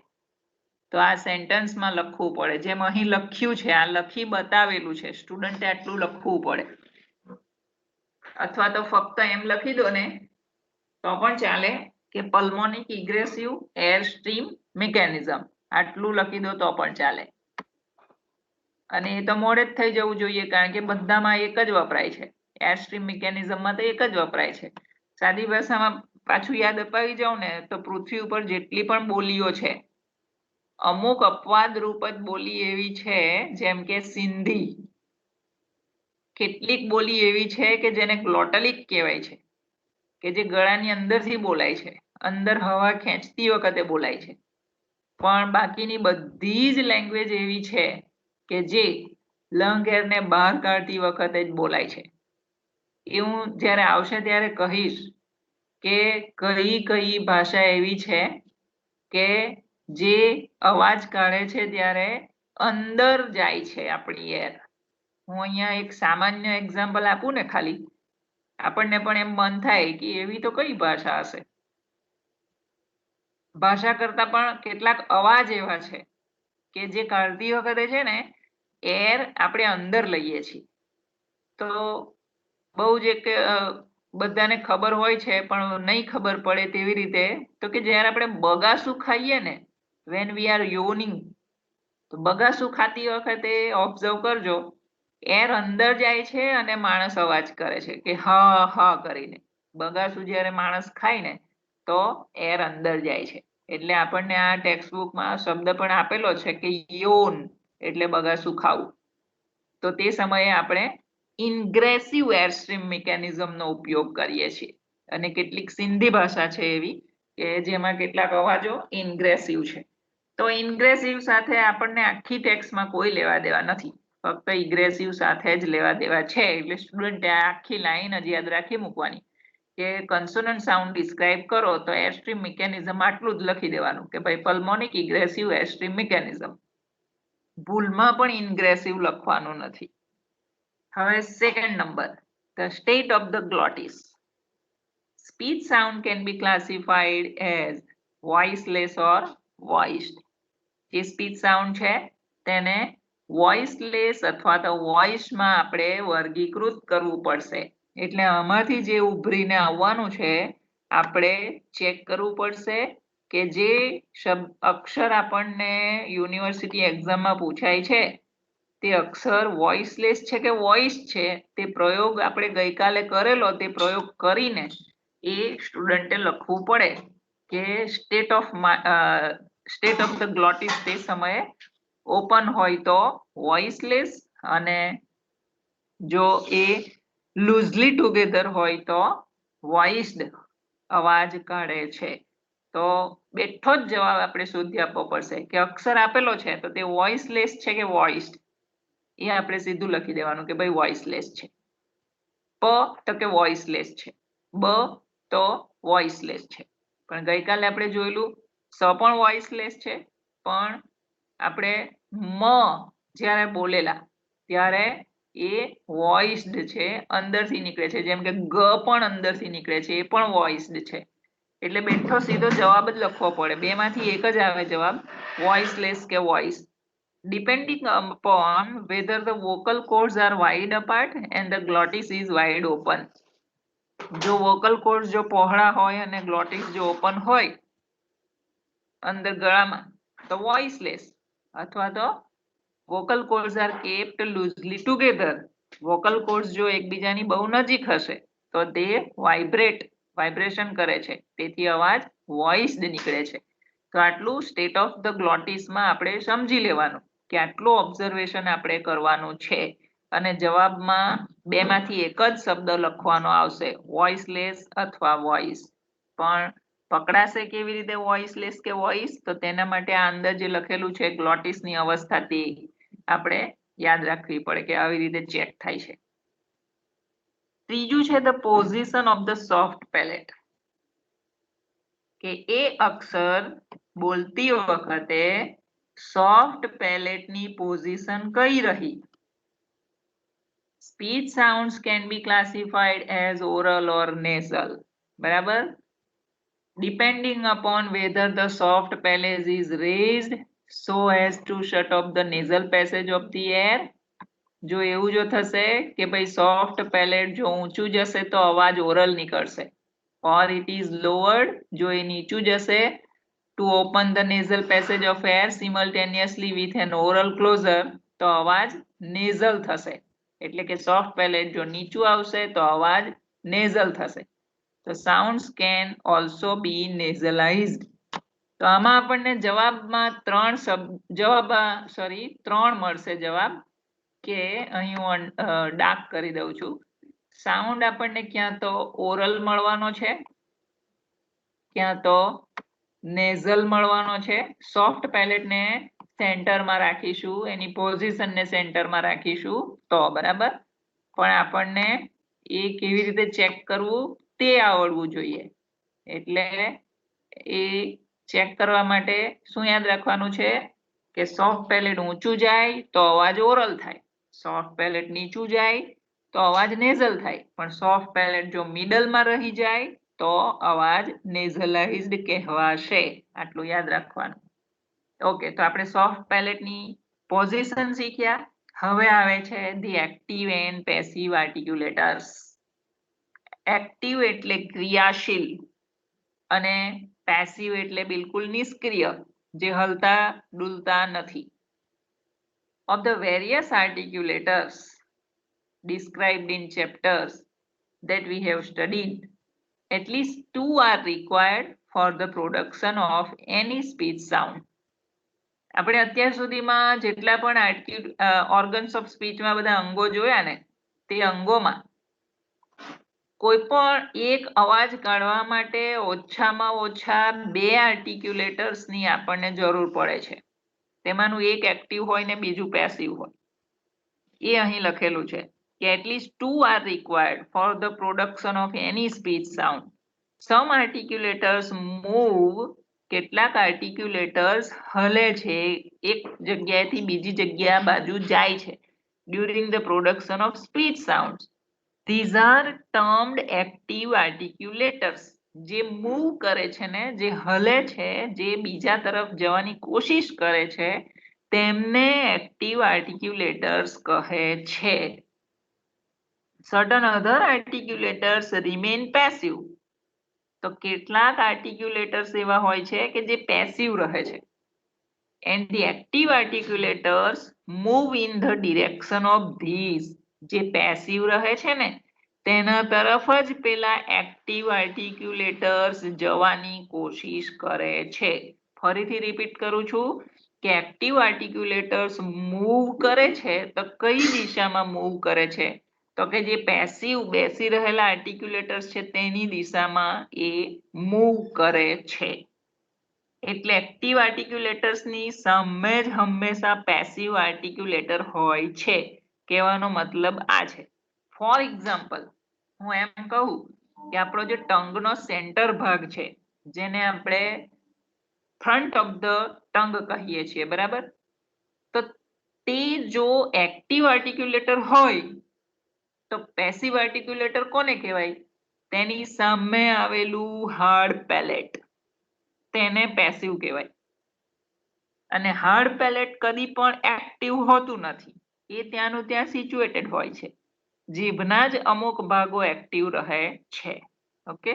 તો આ સેન્ટેન્સમાં લખવું પડે. જેમ અહીં લખ્યું છે, આ લખી બતાવેલું છે, સ્ટુડન્ટે આટલું લખવું પડે. અથવા તો ફક્ત એમ લખી દો ને તો પણ ચાલે કે પલ્મોનિક ઇગ્રેસિવ એરસ્ટ્રીમ મિકેનિઝમ આટલું લખી દો તો પણ ચાલે. અને એ તો મોડે જ થઈ જવું જોઈએ, કારણ કે બધામાં એક જ વપરાય છે. એરસ્ટ્રીમ મિકેનિઝમમાં તો એક જ વપરાય છે. સાદી ભાષામાં પાછું યાદ અપાવી જાઉં ને તો પૃથ્વી ઉપર જેટલી પણ બોલીઓ છે, અમુક અપવાદ રૂપ જ બોલી એવી છે, જેમ કે સિંધી. કેટલીક બોલી એવી છે કે જેને ગ્લોટલિક કહેવાય છે, કે જે ગળાની અંદરથી બોલાય છે, અંદર હવા ખેંચતી વખતે બોલાય છે. પણ બાકીની બધી જ લેંગ્વેજ એવી છે કે જે લંગ એરને બહાર કાઢતી વખતે જ બોલાય છે. એ હું જ્યારે આવશે ત્યારે કહીશ કે કઈ કઈ ભાષા એવી છે કે જે અવાજ કાઢે છે ત્યારે અંદર જાય છે આપણી એર. હું અહીંયા એક સામાન્ય એક્ઝામ્પલ આપું ને, ખાલી આપણને પણ એમ મન થાય કે એવી તો કઈ ભાષા હશે. ભાષા કરતા પણ કેટલાક અવાજ એવા છે કે જે કાઢતી વખતે છે ને એર આપણે અંદર લઈએ છીએ. તો બહુ જ એક બધાને ખબર હોય છે પણ નહીં ખબર પડે તેવી રીતે, તો કે જ્યારે આપણે બગાસું ખાઈએ ને, વેન વી આર યોનિંગ, તો બગાસું ખાતી વખતે ઓબ્ઝર્વ કરજો, એર અંદર જાય છે અને માણસ અવાજ કરે છે કે હા હા કરીને. બગાસું જ્યારે માણસ ખાય ને તો એર અંદર જાય છે. એટલે આપણને આ ટેક્સ્ટબુકમાં શબ્દ પણ આપેલો છે કે યોન એટલે બગાસું ખાવું. તો તે સમયે આપણે ઇન્ગ્રેસિવ એરસ્ટ્રીમ મિકેનિઝમનો ઉપયોગ કરીએ છીએ. અને કેટલીક સિંધી ભાષા છે એવી કે જેમાં કેટલાક અવાજો ઇન્ગ્રેસિવ છે. તો ઇન્ગ્રેસિવ સાથે આપણને આખી ટેક્સ્ટમાં કોઈ લેવા દેવા નથી, ફક્ત ઇગ્રેસિવ સાથે જ લેવા દેવા છે. એટલે સ્ટુડન્ટે આખી લાઈન જ યાદ રાખી મૂકવાની કે કન્સોનન્ટ સાઉન્ડ ડિસ્ક્રાઇબ કરો તો એરસ્ટ્રીમ મિકેનિઝમ આટલું જ લખી દેવાનું કે ભાઈ પલ્મોનિક ઇગ્રેસિવ એરસ્ટ્રીમ મિકેનિઝમ. ભૂલમાં પણ ઇન્ગ્રેસિવ લખવાનું નથી. હવે second number, the state of the glottis. Speech sound can be classified as voiceless or voiced. જે સ્પીચ સાઉન્ડ છે તેને વોઇસલેસ અથવા તો વોઇસમાં આપણે વર્ગીકૃત કરવું પડશે. એટલે આમાંથી જે ઉભરીને આવવાનું છે આપણે ચેક કરવું પડશે કે જે અક્ષર આપણને યુનિવર્સિટી એક્ઝામમાં પૂછાય છે તે અક્ષર વોઇસલેસ છે કે વોઇસ છે, તે પ્રયોગ આપણે ગઈકાલે કરેલો તે પ્રયોગ કરીને એ સ્ટુડન્ટે લખવું પડે કે સ્ટેટ ઓફ ધ ગ્લોટિસ તે સમયે ઓપન હોય તો વોઇસલેસ, અને જો એ લૂઝલી ટુગેધર હોય તો વોઇસ્ડ અવાજ કાઢે છે. તો બેઠો જ જવાબ આપણે શોધી આપવો પડશે કે અક્ષર આપેલો છે તો તે વોઇસલેસ છે કે વોઇસ્ડ, એ આપણે સીધું લખી દેવાનું કે ભાઈ વોઇસલેસ છે. પ તો કે વોઇસલેસ છે, બ તો વોઇસલેસ છે. પણ ગઈકાલે આપણે જોયેલું સ પણ વોઇસલેસ છે, પણ આપણે મ જ્યારે બોલેલા ત્યારે એ વોઇસ્ડ છે, અંદરથી નીકળે છે. જેમ કે ગ પણ અંદરથી નીકળે છે, એ પણ વોઇસ્ડ છે. એટલે બેઠો સીધો જવાબ જ લખવો પડે, બેમાંથી એક જ આવે જવાબ, વોઇસલેસ કે voice. Depending upon whether the vocal cords are wide apart and the glottis is wide open. જો vocal cords જો પહોળા હોય અને glottis જો ઓપન હોય અંદર ગળામાં તો voiceless, અથવા તો vocal cords are kept loosely together. vocal cords જો એકબીજાની બહુ નજીક હશે તો તે વાઇબ્રેશન કરે છે, તેથી અવાજ વોઇસ્ડ નીકળે છે. તો આટલું સ્ટેટ ઓફ ધ ગ્લોટિસમાં આપણે સમજી લેવાનું કે આટલું ઓબ્ઝર્વેશન આપણે કરવાનું છે. અને જવાબમાં બેમાંથી એક જ શબ્દ લખવાનો આવશે, વોઇસલેસ અથવા વોઇસ. પણ પકડાશે કેવી રીતે વોઇસલેસ કે વોઇસ, તો તેના માટે આ અંદર જે લખેલું છે ગ્લોટિસની અવસ્થા તે આપણે યાદ રાખવી પડે કે આવી રીતે ચેક થાય છે. ત્રીજું છે the position of the soft palette, કે એ અક્ષર બોલતી વખતે સોફ્ટ પેલેટની પોઝિશન કઈ રહી. Speech sounds can be classified as oral or nasal. બરાબર. Depending upon whether the soft palate is raised so as to shut off the nasal passage of the air. જો એવું જો થશે કે ભાઈ સોફ્ટ પેલેટ જો ઊંચું જશે તો અવાજ ઓરલ નીકળશે, or it is lowered જો એ નીચું જશે to open the nasal passage of air simultaneously with an oral closure તો અવાજ nasal થશે. એટલે કે સોફ્ટ પેલેટ જો નીચું આવશે તો અવાજ nasal થશે. તો sounds can also be nasalized. તો આમાં આપણને જવાબમાં ત્રણ મળશે જવાબ, કે અહીં હું ડાર્ક કરી દઉં છું. સાઉન્ડ આપણને ક્યાં તો ઓરલ મળવાનો છે, ક્યાં તો નેઝલ મળવાનો છે. સોફ્ટ પેલેટને સેન્ટરમાં રાખીશું, એની પોઝિશનને સેન્ટરમાં રાખીશું તો બરાબર. પણ આપણને એ કેવી રીતે ચેક કરવું તે આવડવું જોઈએ. એટલે એ ચેક કરવા માટે શું યાદ રાખવાનું છે કે સોફ્ટ પેલેટ ઊંચું જાય તો અવાજ ઓરલ થાય, સોફ્ટ પેલેટ નીચું જાય તો અવાજ નેઝલ થાય, પણ સોફ્ટ પેલેટ જો મિડલમાં રહી જાય તો અવાજ નેઝલાઇઝ્ડ કહેવાશે. આટલું યાદ રાખવાનું. ઓકે, તો આપણે સોફ્ટ પેલેટની પોઝિશન શીખ્યા. હવે આવે છે the active and passive articulators. Active એટલે ક્રિયાશીલ અને પેસિવ એટલે બિલકુલ નિષ્ક્રિય, જે હલતા ડુલતા નથી. Of the various articulators described in chapters that we have studied, at least two are required for the production of any speech sound. આપણે અત્યાર સુધીમાં જેટલા પણ ઓર્ગન્સ ઓફ સ્પીચમાં બધા અંગો જોયા ને, તે અંગોમાં કોઈ પણ એક અવાજ કાઢવા માટે ઓછામાં ઓછા બે આર્ટિક્યુલેટર્સની આપણને જરૂર પડે છે. તેમાંનું એક એક્ટિવ હોય ને બીજું પેસિવ હોય. એ અહીં લખેલું છે કે at least two are required for the production of any speech sound. Some articulators move, કેટલાક આર્ટિક્યુલેટર્સ હલે છે, એક જગ્યાએથી બીજી જગ્યા બાજુ જાય છે during the production of speech sound. These are termed active articulators. જે મૂવ કરે છે ને, જે હલે છે, જે બીજા તરફ જવાની કોશિશ કરે છે, તેમને એક્ટિવ આર્ટિક્યુલેટર્સ કહે છે. સર્ટન અધર આર્ટિક્યુલેટર્સ રિમેન પેસિવ. તો કેટલાક આર્ટિક્યુલેટર્સ એવા હોય છે કે જે પેસિવ રહે છે. And the active articulators move in the direction of these. જે પેસિવ રહે છે ને, તેના તરફ જ પેલા એક્ટિવ આર્ટિક્યુલેટર્સ જવાની કોશિશ કરે છે. ફરીથી રિપીટ કરું છું કે એક્ટિવ આર્ટિક્યુલેટર્સ મૂવ કરે છે, તો કઈ દિશામાં મૂવ કરે છે? તો કે જે પેસિવ બેસી રહેલા આર્ટિક્યુલેટર્સ છે તેની દિશામાં એ મૂવ કરે છે. એટલે એક્ટિવ આર્ટિક્યુલેટર્સની સામે જ હંમેશા પેસિવ આર્ટિક્યુલેટર હોય છે. કહેવાનો મતલબ આ છે. ફોર એક્ઝામ્પલ, હું એમ કહું કે આપણો જે ટંગનો સેન્ટર ભાગ છે, જેને આપણે ફ્રન્ટ ઓફ ધ ટંગ કહીએ છીએ, બરાબર? તો તે જો એક્ટિવ આર્ટિક્યુલેટર હોય તો પેસિવ આર્ટિક્યુલેટર કોને કહેવાય? તેની સામે આવેલું હાર્ડ પેલેટ, તેને પેસિવ કહેવાય. અને હાર્ડ પેલેટ કદી પણ એક્ટિવ હોતું નથી. એ ત્યાંનું ત્યાં સિચ્યુએટેડ હોય છે. જીભના જ અમુક ભાગો એક્ટિવ રહે છે. ઓકે,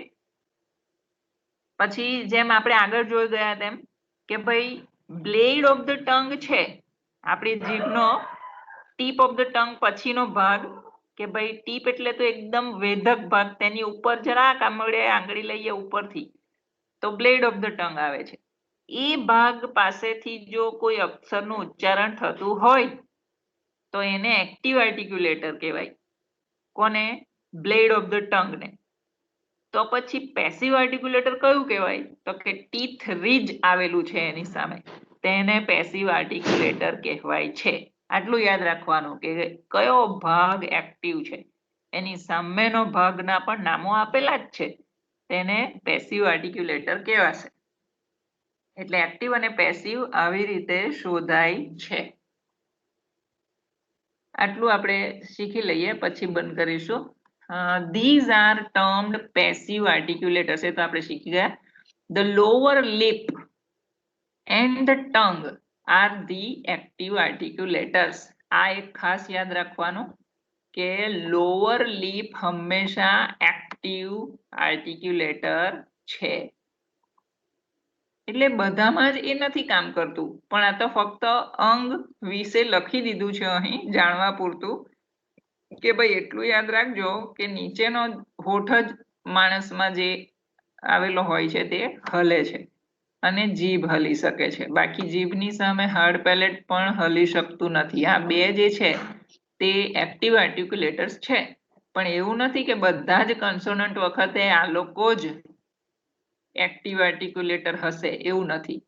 પછી જેમ આપણે આગળ જોઈ ગયા તેમ કે ભાઈ બ્લેડ ઓફ ધ ટંગ છે, આપણી જીભનો ટીપ ઓફ ધ ટંગ પછીનો ભાગ, કે ભાઈ ટીપ એટલે તો એકદમ વેધક ભાગ, તેની ઉપર જરાક આંગળી લઈએ ઉપરથી તો બ્લેડ ઓફ ધ ટંગ આવે છે. એ ભાગ પાસેથી જો કોઈ અક્ષરનું ઉચ્ચારણ થતું હોય તો એને એક્ટિવ આર્ટિક્યુલેટર કહેવાય. કોને? બ્લેડ ઓફ ધ ટંગ ને. તો પછી પેસિવ આર્ટિક્યુલેટર કયું કહેવાય? તો કે ટીથ રીજ આવેલું છે એની સામે, તેને પેસિવ આર્ટિક્યુલેટર કહેવાય છે. આટલું યાદ રાખવાનું કે કયો ભાગ એક્ટિવ છે, એની સામેનો ભાગના પણ નામો આપેલા જ છે, તેને પેસિવ આર્ટિક્યુલેટર કહેવાશે. એટલે એક્ટિવ અને પેસિવ આવી રીતે શોધાય છે. આટલું આપણે શીખી લઈએ, પછી બંધ કરીશું. These are termed passive articulators. એ તો આપણે શીખી ગયા. The lower lip and the tongue are the active articulators. આ એક ખાસ યાદ રાખવાનું કે લોઅર લિપ હંમેશા એક્ટિવ આર્ટિક્યુલેટર છે. એટલે બધામાં જ એ નથી કામ કરતું, પણ આ તો ફક્ત અંગ વિશે લખી દીધું છે અહીં જાણવા પૂરતું કે ભાઈ એટલું યાદ રાખજો કે નીચેનો હોઠ જ માણસમાં જે આવેલો હોય છે તે હલે છે અને જીભ હલી શકે છે. બાકી જીભની સામે હાર્ડ પેલેટ પણ હલી શકતું નથી. આ બે જે છે તે એક્ટિવ આર્ટિક્યુલેટર્સ છે, પણ એવું નથી કે બધા જ કન્સોનન્ટ વખતે આ લોકો જ એક્ટિવ આર્ટિક્યુલેટર હશે, એવું નથી.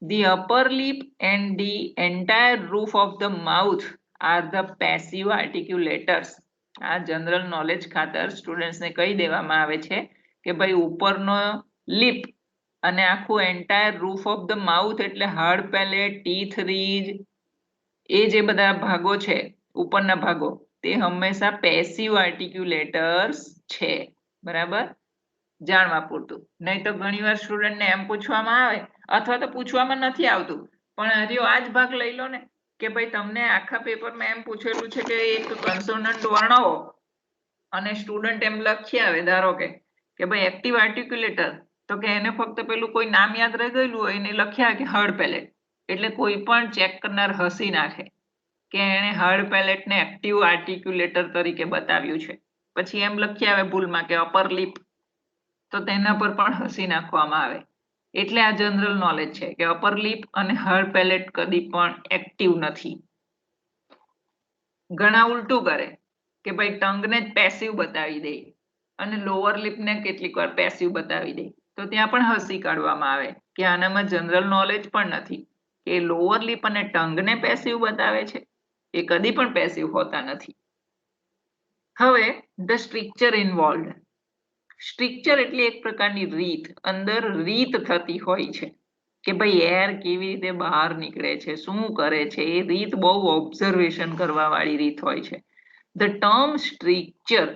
The upper lip and the entire roof of the mouth are the passive articulators. આ જનરલ નોલેજ ખાતર સ્ટુડન્ટ્સને કહી દેવામાં આવે છે કે ભાઈ ઉપરનો લિપ અને આખું entire roof of the mouth એટલે હાર્ડ પેલેટ, ટીથ રીજ, એ જે બધા ભાગો છે ઉપરના ભાગો, તે હંમેશા પેસિવ આર્ટિક્યુલેટર્સ છે. બરાબર? જાણવા પૂરતું. નહીં તો ઘણીવાર સ્ટુડન્ટને એમ પૂછવામાં આવે અથવા તો પૂછવામાં નથી આવતું પણ હજી આ જ ભાગ લઈ લો ને કે ભાઈ તમને આખા પેપરમાં એમ પૂછેલું છે કે એક કન્સોનન્ટ વર્ણવો અને સ્ટુડન્ટ એમ લખી આવે ધારો કે ભાઈ એક્ટિવ આર્ટિક્યુલેટર તો કે એને ફક્ત પેલું કોઈ નામ યાદ રહી ગયેલું હોય એને લખ્યા કે હર્ડ પેલેટ એટલે કોઈ પણ ચેક કરનાર હસી નાખે કે એને હર્ડ પેલેટ ને એક્ટિવ આર્ટિક્યુલેટર તરીકે બતાવ્યું છે. પછી એમ લખી આવે ભૂલમાં કે અપર લિપ તો તેના પર પણ હસી નાખવામાં આવે. એટલે આ જનરલ નોલેજ છે કે અપર લિપ અને હર્ડ પેલેટ કદી પણ એક્ટિવ નથી. ઘણા ઉલટું કરે કે ભાઈ ટંગને જ પેસિવ બતાવી દે અને લોઅર લિપને કેટલીક વાર પેસિવ બતાવી દે તો ત્યાં પણ હસી કાઢવામાં આવે કે આનામાં જનરલ નોલેજ પણ નથી કે લોઅર લિપ અને ટંગને પેસિવ બતાવે છે એ કદી પણ પેસિવ હોતા નથી. હવે ધ સ્ટ્રક્ચર ઇન્વોલ્વડ. સ્ટ્રક્ચર એટલે એક પ્રકારની રીત, અંદર રીત થતી હોય છે કે ભાઈ એર કેવી રીતે બહાર નીકળે છે, શું કરે છે, એ રીત બહુ ઓબ્ઝર્વેશન કરવા વાળી રીત હોય છે. The term structure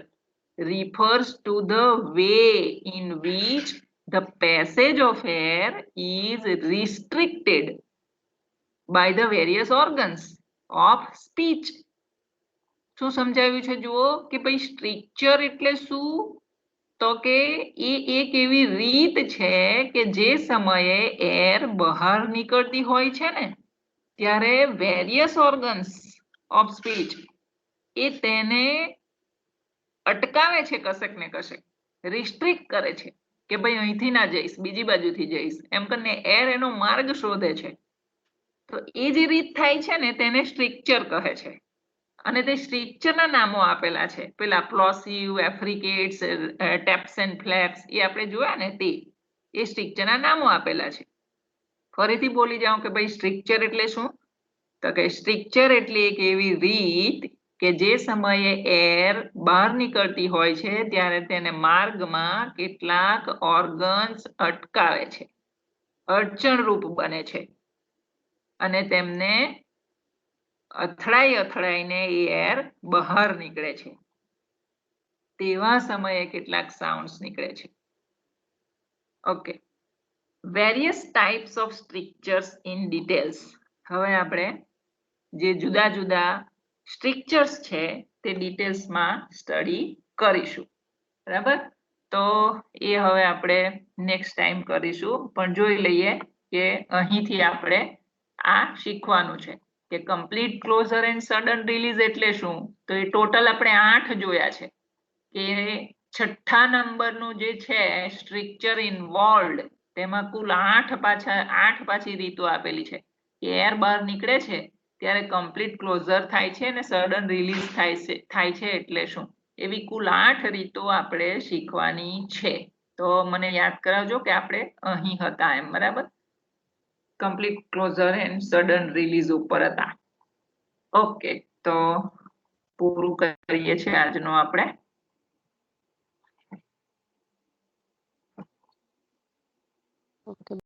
refers to the way in which the passage of air is restricted by the various organs of speech. શું સમજાવ્યું છે જુઓ કે ભાઈ સ્ટ્રક્ચર એટલે શું તો કે એ એક એવી રીત છે કે જે સમયે એર બહાર નીકળતી હોય છે ને ત્યારે વેરિયસ ઓર્ગન્સ ઓફ સ્પીચ એ તેને અટકાવે છે કશેક ને કશેક, રિસ્ટ્રિક્ટ કરે છે કે ભાઈ અહીંથી ના જઈશ બીજી બાજુથી જઈશ એમ કરીને એર એનો માર્ગ શોધે છે. તો એ જે રીત થાય છે ને તેને સ્ટ્રક્ચર કહે છે અને તે સ્ટ્રક્ચરના નામો આપેલા છે પેલા પ્લોસિવ, એફ્રિકેટ્સ, ટેપ્સ એન્ડ ફ્લેપ્સ એ આપણે જોયા ને તે એ સ્ટ્રક્ચરના નામો આપેલા છે. ફરીથી બોલી જાઉં કે ભાઈ સ્ટ્રક્ચર એટલે શું તો કે સ્ટ્રક્ચર એટલે એક એવી રીત કે જે સમયે એર બહાર નીકળતી હોય છે ત્યારે તેને માર્ગમાં કેટલાક ઓર્ગન્સ અટકાવે છે, અડચણરૂપ બને છે અને તેમને અથડાઈને એ એર બહાર નીકળે છે. તેવા સમયે કેટલાક સાઉન્ડ્સ નીકળે છે. Okay, various types of structures in details. હવે આપણે જે જુદા જુદા સ્ટ્રક્ચર્સ છે તે ડિટેલ્સમાં સ્ટડી કરીશું. બરાબર, તો એ હવે આપણે નેક્સ્ટ ટાઈમ કરીશું. પણ જોઈ લઈએ કે અહીંથી આપણે આ શીખવાનું છે કે complete closure and sudden release એટલે શું. તો એ ટોટલ આપણે 8 જોયા છે કે 6થા નંબરનું જે છે સ્ટ્રક્ચર ઇન્વોલ્વડ તેમાં કુલ 8 પાછી રીતો આપેલી છે કે એર બહાર નીકળે છે ત્યારે કમ્પ્લીટ ક્લોઝર થાય છે અને સડન રિલીઝ થાય છે એટલે શું. એવી કુલ 8 રીતો આપણે શીખવાની છે. તો મને યાદ કરાવજો કે આપણે અહીં હતા એમ. બરાબર, complete closure and sudden release ઉપર હતા. ઓકે, તો પૂરું કરીએ છીએ આજનો આપણે. Okay.